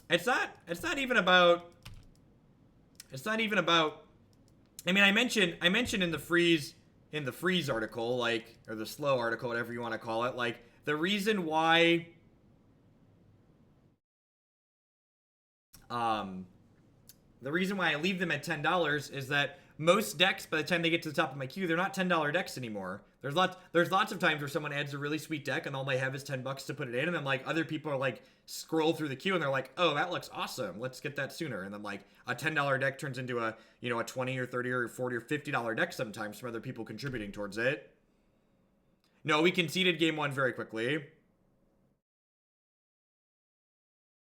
It's not even about I mean, I mentioned in the freeze article, like, or the slow article, whatever you want to call it, like the reason why I leave them at $10 is that most decks, by the time they get to the top of my queue, they're not $10 decks anymore. There's lots of times where someone adds a really sweet deck and all they have is $10 to put it in, and then like other people are like scroll through the queue and they're like, oh, that looks awesome, let's get that sooner. And then like a $10 deck turns into a a 20 or 30 or 40 or $50 deck sometimes from other people contributing towards it. No, we conceded game one very quickly.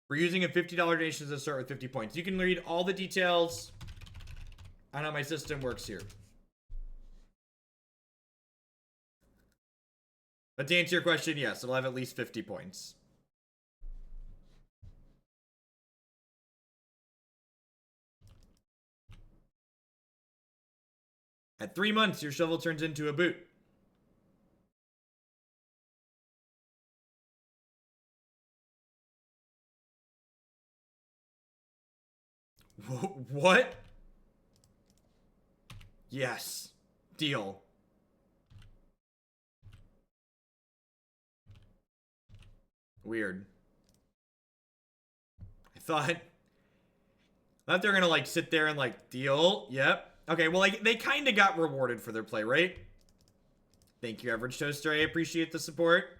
We're using a $50 donation to start with 50 points. You can read all the details on how my system works here. But to answer your question, yes, it'll have at least 50 points. At 3 months, your shovel turns into a boot. What? Yes. Deal. Weird. I thought they're gonna like sit there and like deal. Yep. Okay, well, like they kind of got rewarded for their play, right? Thank you, Average Toaster. I appreciate the support.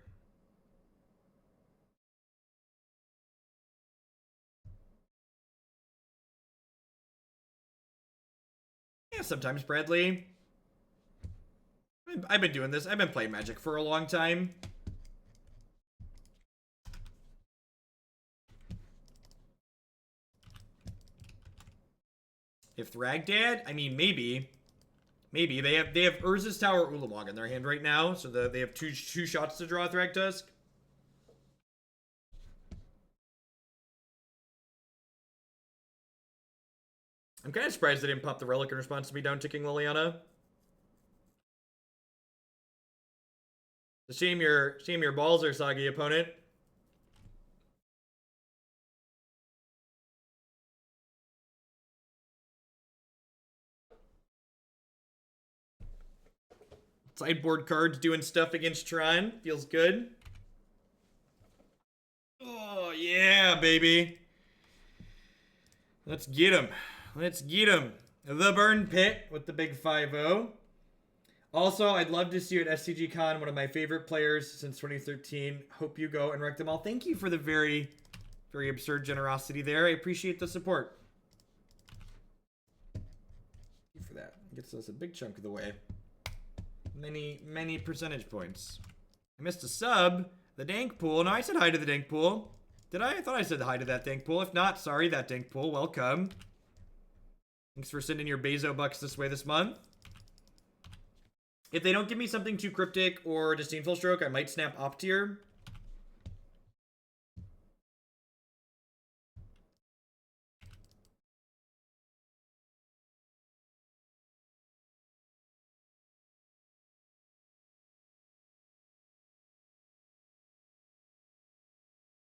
Yeah, sometimes, Bradley. I've been doing this. I've been playing Magic for a long time. If Thragdad, I mean, maybe they have Urza's Tower Ulamog in their hand right now, so they have two shots to draw Thragtusk. I'm kind of surprised they didn't pop the Relic in response to me down-ticking Liliana. It's a shame your balls are soggy, opponent. Sideboard cards doing stuff against Tron. Feels good. Oh, yeah, baby. Let's get him. Let's get him. The Burn Pit with the big 5-0. Also, I'd love to see you at SCG Con, one of my favorite players since 2013. Hope you go and wreck them all. Thank you for the very, very absurd generosity there. I appreciate the support. Thank you for that. Gets us a big chunk of the way. Many percentage points. I missed a sub. The Dank Pool. No, I said hi to the Dank Pool. Did I? I thought I said hi to that Dank Pool. If not, sorry, that Dank Pool. Welcome. Thanks for sending your Bezo bucks this way this month. If they don't give me something too cryptic or Disdainful Stroke, I might snap Op Tier.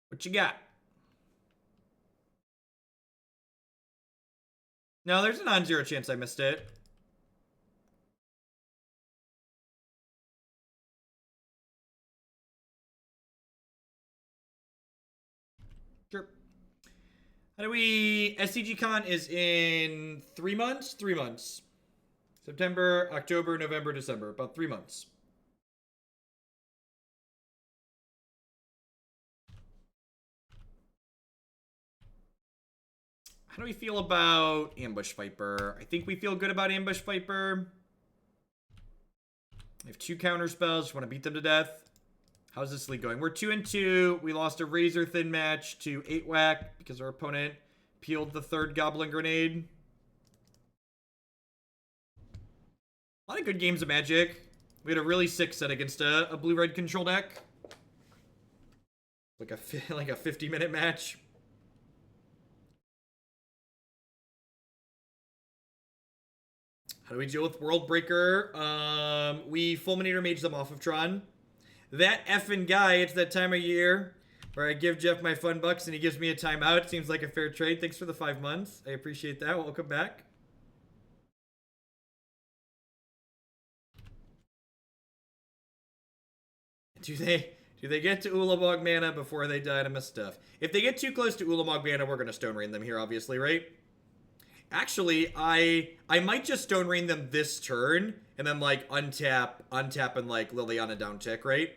What you got? No, there's a non-zero chance I missed it. Sure. How do we... SCG Con is in 3 months? 3 months. September, October, November, December. About 3 months. How do we feel about Ambush Viper? I think we feel good about Ambush Viper. I have 2 counter spells. Just want to beat them to death. How's this league going? We're 2-2. We lost a razor thin match to 8-whack because our opponent peeled the 3rd Goblin Grenade. A lot of good games of Magic. We had a really sick set against a blue-red control deck. Like a 50-minute match. How do we deal with World Breaker? We Fulminator Mage them off of Tron. That effing guy, it's that time of year where I give Jeff my fun bucks and he gives me a timeout. Seems like a fair trade. Thanks for the 5 months. I appreciate that. Welcome back. Do they get to Ulamog mana before they die to miss stuff? If they get too close to Ulamog mana, we're going to Stone Rain them here, obviously, right? Actually, I might just Stone Rain them this turn, and then, like, untap and, like, Liliana down tick, right?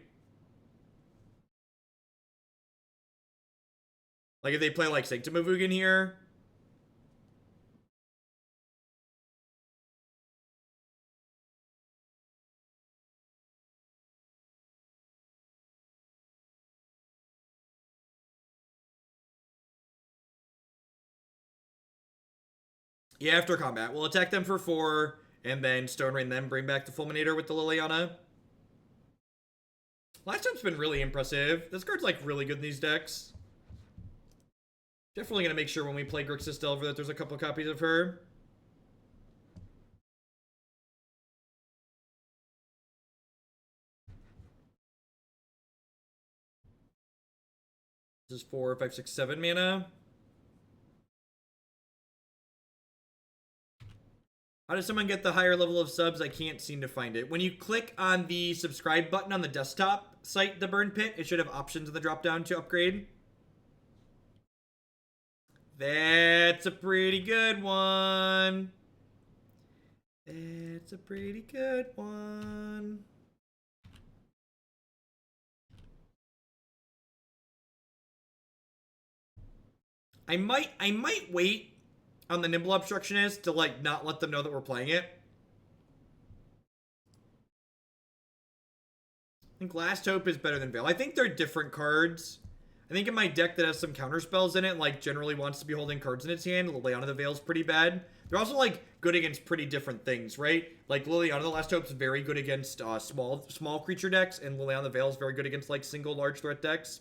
Like, if they play, like, Sanctum of Ugin here. Yeah, after combat. We'll attack them for 4, and then Stone Rain them, bring back the Fulminator with the Liliana. Last time's been really impressive. This card's like really good in these decks. Definitely gonna make sure when we play Grixis Delver that there's a couple copies of her. This is 4, 5, 6, 7 mana. How does someone get the higher level of subs? I can't seem to find it. When you click on the subscribe button on the desktop site, the Burn Pit, it should have options in the drop down to upgrade. That's a pretty good one. That's a pretty good one. I might wait on the Nimble Obstructionist to, like, not let them know that we're playing it. I think Last Hope is better than Veil. I think they're different cards. I think in my deck that has some counter spells in it, like, generally wants to be holding cards in its hand, Liliana the Veil's pretty bad. They're also, like, good against pretty different things, right? Like, Liliana the Last Hope's very good against small creature decks, and Liliana the Veil's very good against, like, single large threat decks.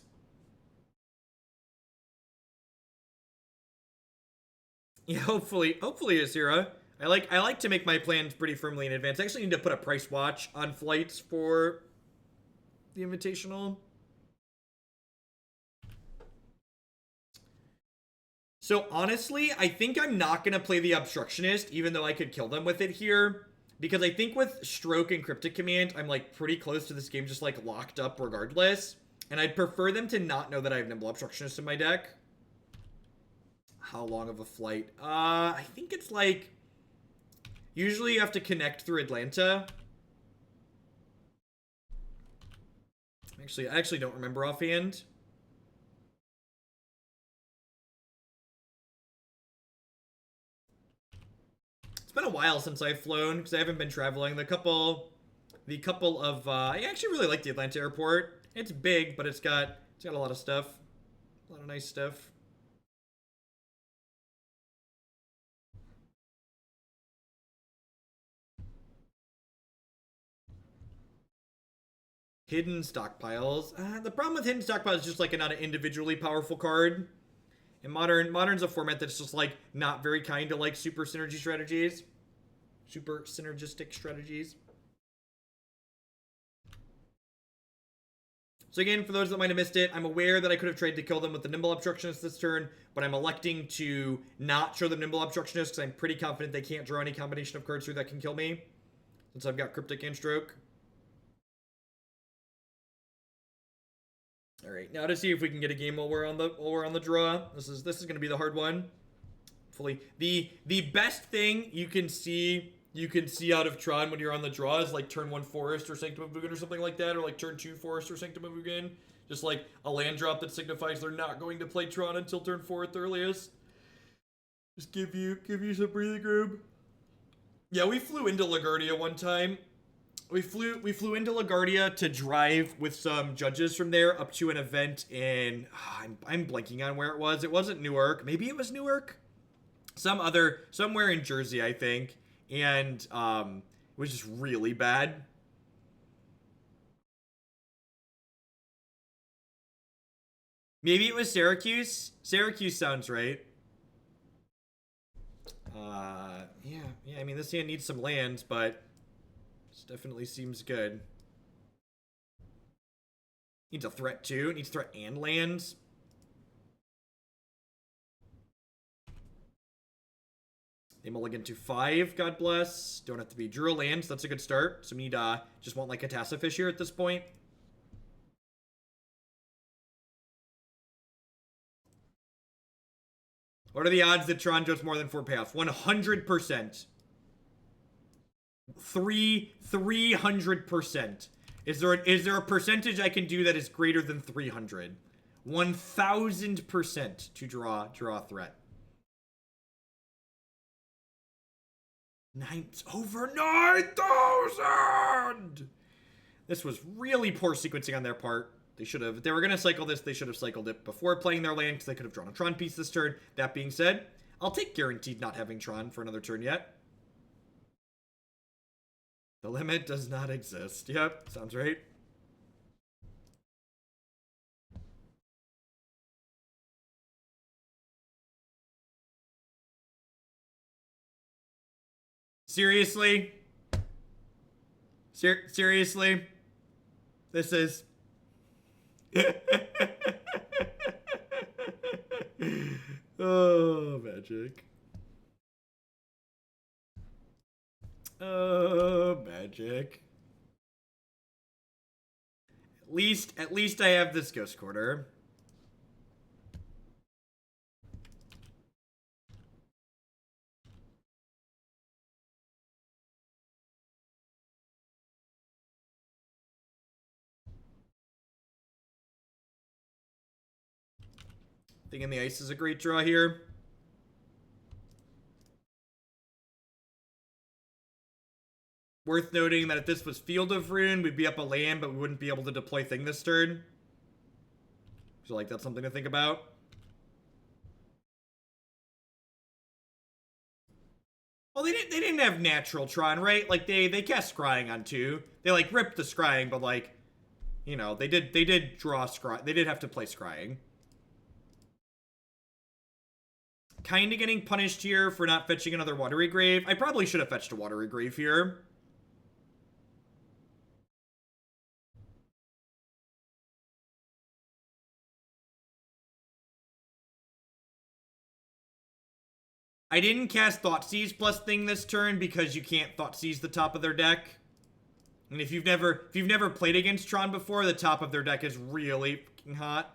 Yeah, hopefully Asira. I like to make my plans pretty firmly in advance. I actually need to put a price watch on flights for the Invitational. So honestly, I think I'm not going to play the Obstructionist, even though I could kill them with it here. Because I think with Stroke and Cryptic Command, I'm like pretty close to this game just like locked up regardless. And I'd prefer them to not know that I have Nimble Obstructionist in my deck. How long of a flight? I think it's like... Usually you have to connect through Atlanta. I actually don't remember offhand. It's been a while since I've flown because I haven't been traveling. The couple of I actually really like the Atlanta airport. It's big, but it's got a lot of stuff. A lot of nice stuff. Hidden stockpiles. The problem with hidden stockpiles is just like not an individually powerful card. And Modern's a format that's just like not very kind to like super synergistic strategies. So again, for those that might have missed it, I'm aware that I could have tried to kill them with the Nimble Obstructionist this turn, but I'm electing to not show them Nimble Obstructionist because I'm pretty confident they can't draw any combination of cards through that can kill me, since I've got Cryptic and Stroke. All right, now to see if we can get a game while we're on the draw. This is going to be the hard one. Hopefully, the best thing you can see out of Tron when you're on the draw is like turn 1 Forest or Sanctum of Ugin or something like that, or like turn 2 Forest or Sanctum of Ugin. Just like a land drop that signifies they're not going to play Tron until turn 4 at the earliest. Just give you some breathing room. Yeah, we flew into LaGuardia one time. We flew into LaGuardia to drive with some judges from there up to an event in I'm blanking on where it was. It wasn't Newark. Maybe it was Newark. Somewhere in Jersey, I think. And it was just really bad. Maybe it was Syracuse. Syracuse sounds right. Yeah. I mean, this hand needs some lands, but this definitely seems good. Needs a threat too. Needs threat and lands. They mulligan to 5, God bless. Don't have to be Drew lands. That's a good start. So we need just want like a Tassafish here at this point. What are the odds that Tron draws more than 4 payoffs? 100%. 300%. Is there a percentage I can do that is greater than 300? 1000% to draw a threat. Over 9,000! This was really poor sequencing on their part. If they were going to cycle this, they should have cycled it before playing their land because they could have drawn a Tron piece this turn. That being said, I'll take guaranteed not having Tron for another turn yet. The limit does not exist. Yep, sounds right. Seriously? Seriously? This is... Oh, magic. Oh, magic. At least I have this Ghost Quarter. Thing in the Ice is a great draw here. Worth noting that if this was Field of Ruin, we'd be up a land, but we wouldn't be able to deploy Thing this turn. So, like, that's something to think about. Well, they didn't have natural Tron, right? Like, they cast Scrying on 2. They, like, ripped the Scrying, but, like, you know, they did draw Scry. They did have to play Scrying. Kind of getting punished here for not fetching another Watery Grave. I probably should have fetched a Watery Grave here. I didn't cast Thoughtseize plus Thing this turn because you can't Thoughtseize the top of their deck. And if you've never played against Tron before, the top of their deck is really fucking hot.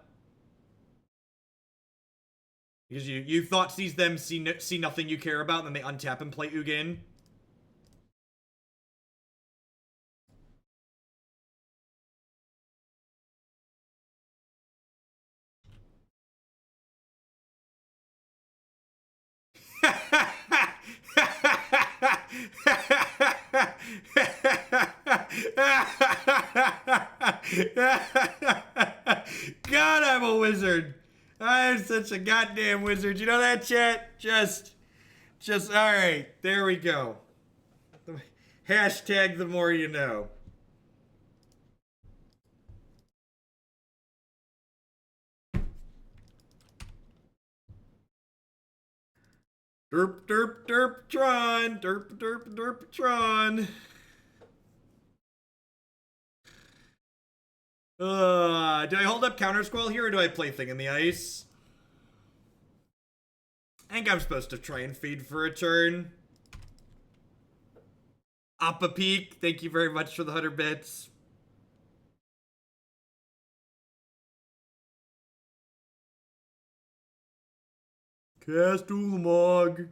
Because you Thoughtseize them, see nothing you care about, and then they untap and play Ugin. God, I'm a wizard. I'm such a goddamn wizard. You know that, chat? Just, all right. There we go. Hashtag the more you know. Derp, derp, derp, Tron. Derp, derp, derp, Tron. Do I hold up Countersquall here, or do I play Thing in the Ice? I think I'm supposed to try and feed for a turn. Appa Peak, thank you very much for the 100 bits. Cast Ulamog.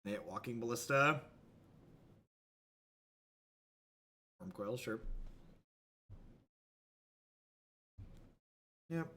Yeah, Walking Ballista. Storm Coil, sure. Yep.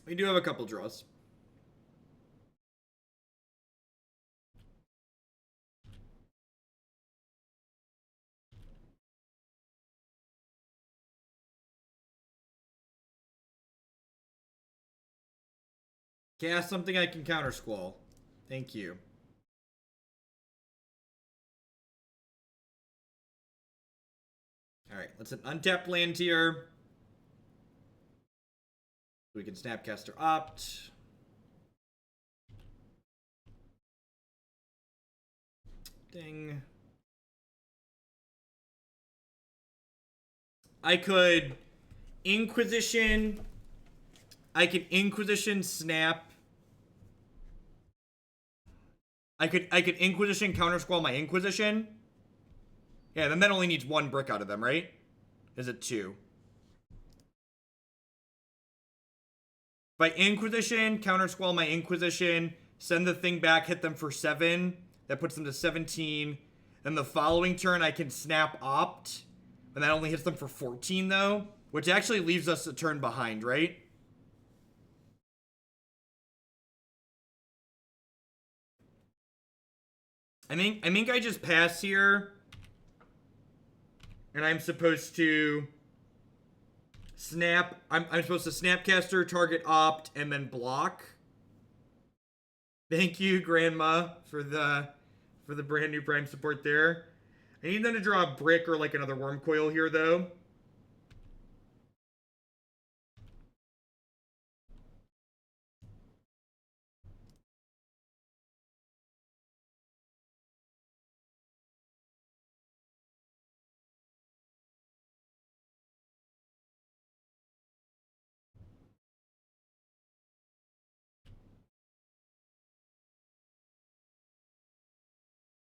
We do have a couple draws. Cast something I can Countersquall. Thank you. Alright, let's an untapped land here. We can Snapcaster Opt. Ding. I could Inquisition. I could Inquisition Snap. I could Inquisition Countersquall my Inquisition. Yeah, then that only needs 1 brick out of them, right? Is it 2? By Inquisition, Countersquall my Inquisition, send the thing back, hit them for 7. That puts them to 17. Then the following turn, I can snap Opt. And that only hits them for 14, though. Which actually leaves us a turn behind, right? I think I just pass here. And I'm supposed to snap. I'm supposed to Snapcaster, target Opt, and then block. Thank you, Grandma, for the brand new Prime support there. I need them to draw a brick or like another Worm Coil here, though.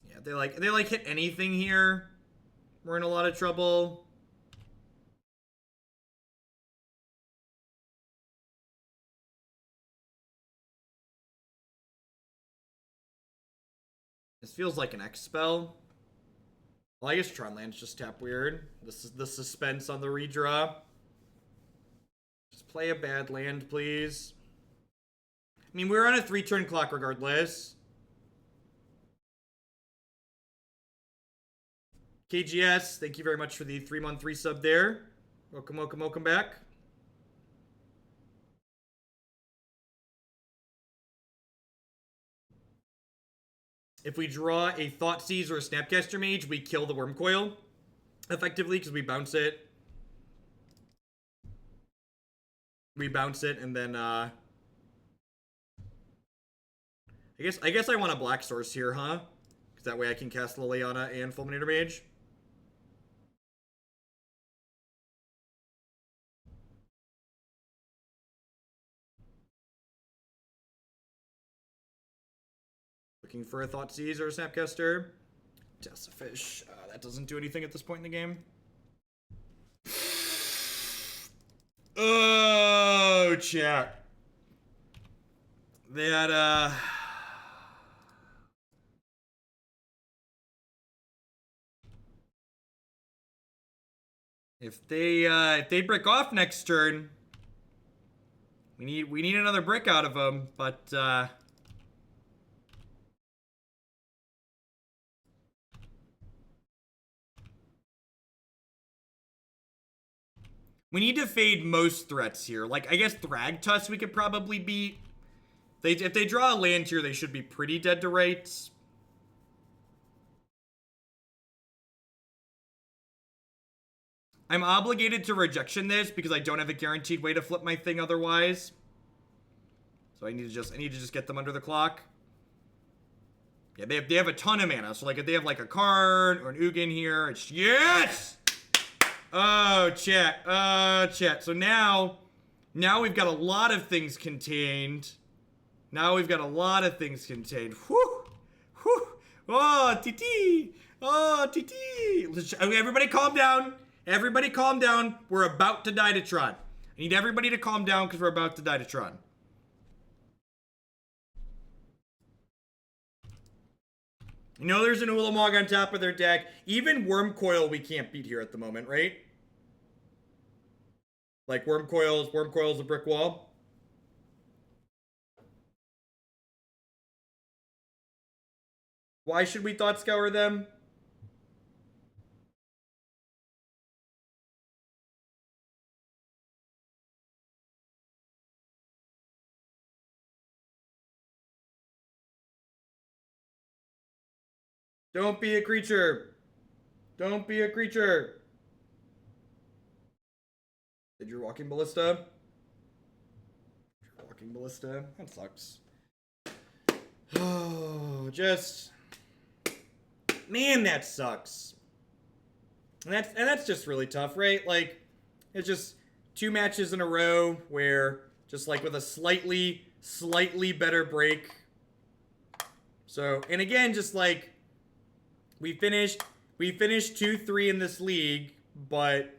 Yeah, they like hit anything here. We're in a lot of trouble. This feels like an X spell. Well, I guess Tron lands just tap weird. This is the suspense on the redraw. Just play a bad land, please. I mean, we're on a 3-turn clock regardless. KGS, thank you very much for the 3-month resub there. Welcome, welcome, welcome back. If we draw a Thoughtseize or a Snapcaster Mage, we kill the Worm Coil effectively because we bounce it. We bounce it and then I guess I want a black source here, huh? Because that way I can cast Liliana and Fulminator Mage. Looking for a Thoughtseize or a Snapcaster. Tessafish. That doesn't do anything at this point in the game. Oh, chat. That, if they break off next turn, we need another brick out of them, but we need to fade most threats here. Like, I guess Thragtusk we could probably beat. If they draw a land here, they should be pretty dead to rights. I'm obligated to rejection this because I don't have a guaranteed way to flip my thing otherwise. So I need to just get them under the clock. Yeah, they have a ton of mana. So like if they have like a card or an Ugin here, it's yes! Oh, chat. Chat. So now we've got a lot of things contained. Whew. Whew. Oh, TT. Oh, TT. Okay, everybody calm down. Everybody calm down. We're about to die to Tron. I need everybody to calm down because we're about to die to Tron. You know there's an Ulamog on top of their deck. Even Worm Coil we can't beat here at the moment, right? Like Worm Coil's a brick wall. Why should we Thought Scour them? Don't be a creature. Don't be a creature. Did you Walking Ballista? Walking Ballista? That sucks. Oh, just... Man, that sucks. And that's just really tough, right? Like, it's just 2 matches in a row where just like with a slightly better break. So, and again, just like we finished 2-3 in this league, but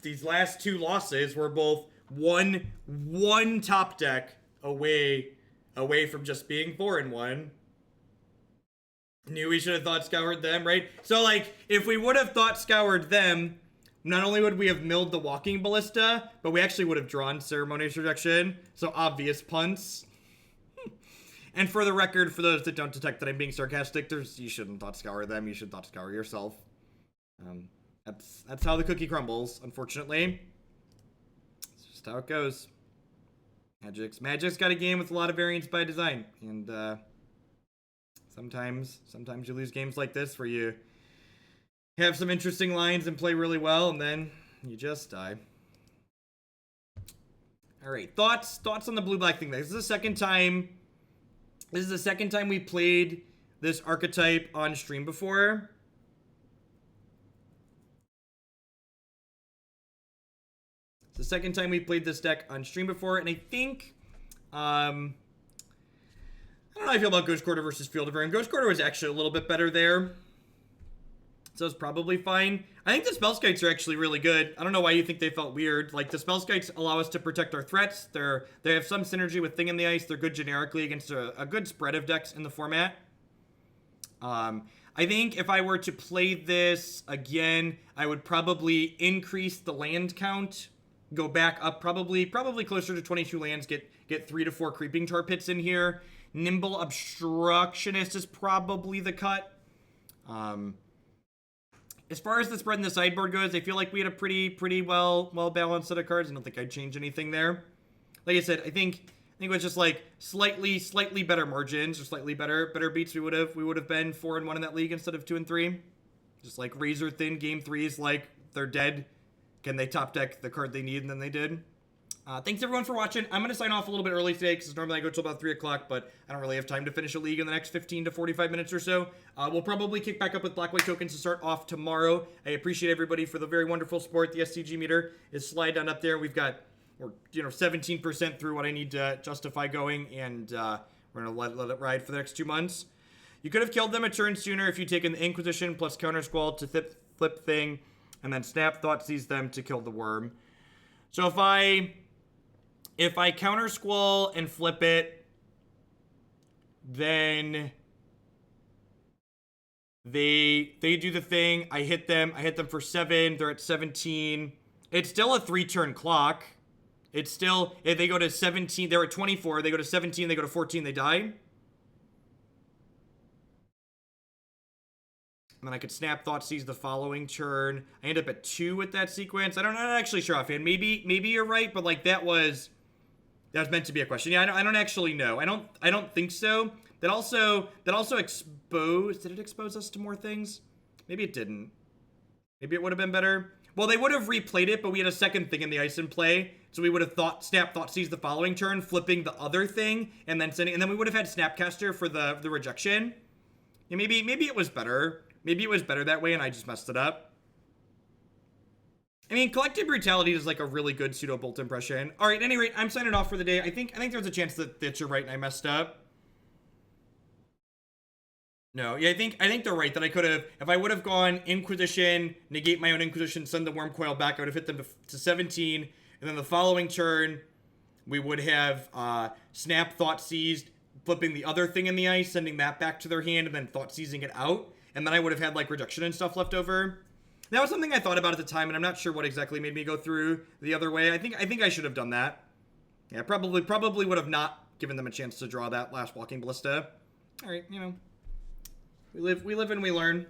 these last 2 losses were both one top deck away from just being 4-1. Knew we should have Thought Scoured them, right? So, like, if we would have Thought Scoured them, not only would we have milled the Walking Ballista, but we actually would have drawn Ceremonious Rejection. So, obvious punts. And for the record, for those that don't detect that I'm being sarcastic, you shouldn't Thought Scour them. You should Thought Scour yourself. That's how the cookie crumbles, unfortunately. It's just how it goes. Magic's got a game with a lot of variance by design, and sometimes you lose games like this where you have some interesting lines and play really well, and then you just die. All right, thoughts on the blue-black thing. This is the second time we played this archetype on stream before. It's the second time we played this deck on stream before, and I think, I don't know how I feel about Ghost Quarter versus Field of Ruin. Ghost Quarter was actually a little bit better there, so it's probably fine. I think the Spellskites are actually really good. I don't know why you think they felt weird. Like, the Spellskites allow us to protect our threats. They have some synergy with Thing in the Ice. They're good generically against a good spread of decks in the format. I think if I were to play this again, I would probably increase the land count, go back up probably closer to 22 lands, get 3 to 4 Creeping Tar Pits in here. Nimble Obstructionist is probably the cut. As far as the spread in the sideboard goes, I feel like we had a pretty well balanced set of cards. I don't think I'd change anything there. Like I said, I think it was just like slightly better margins or slightly better beats. We would have been 4-1 in that league instead of 2-3. Just like razor thin game 3s, like they're dead. Can they top deck the card they need, and then they did. Thanks everyone for watching. I'm going to sign off a little bit early today because normally I go till about 3 o'clock, but I don't really have time to finish a league in the next 15 to 45 minutes or so. We'll probably kick back up with Black-White tokens to start off tomorrow. I appreciate everybody for the very wonderful support. The SCG meter is slide on up there. We're 17% through what I need to justify going, and we're going to let it ride for the next 2 months. You could have killed them a turn sooner if you'd taken the Inquisition plus Countersquall to flip Thing, and then snap Thoughtseize them to kill the worm. So if I Countersquall and flip it, then they do the thing. I hit them for 7. They're at 17. It's still a 3-turn clock. It's still, if they go to 17, they're at 24. They go to 17, they go to 14, they die. And then I could snap Thoughtseize the following turn. I end up at 2 with that sequence. I'm not actually sure offhand. Maybe you're right, but like that was meant to be a question. Yeah, I don't actually know. I don't think so. That also exposed. Did it expose us to more things? Maybe it didn't. Maybe it would have been better. Well, they would have replayed it, but we had a second Thing in the Ice in play, so we would have snap Thoughtseize the following turn, flipping the other thing, and then sending. And then we would have had Snapcaster for the rejection. Yeah, maybe it was better. Maybe it was better that way, and I just messed it up. I mean, Collective Brutality is like a really good pseudo-bolt impression. All right, at any rate, I'm signing off for the day. I think there's a chance that you're right and I messed up. No, yeah, I think they're right that I could have, if I would have gone Inquisition, negate my own Inquisition, send the Worm Coil back, I would have hit them to 17, and then the following turn, we would have snap Thoughtseize, flipping the other Thing in the Ice, sending that back to their hand, and then Thoughtseizing it out. And then I would have had, like, rejection and stuff left over. That was something I thought about at the time, and I'm not sure what exactly made me go through the other way. I think I should have done that. Yeah, probably would have not given them a chance to draw that last Walking Ballista. All right, we live and we learn.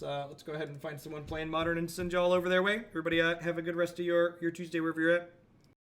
Let's go ahead and find someone playing Modern and send y'all over their way. Everybody have a good rest of your Tuesday wherever you're at.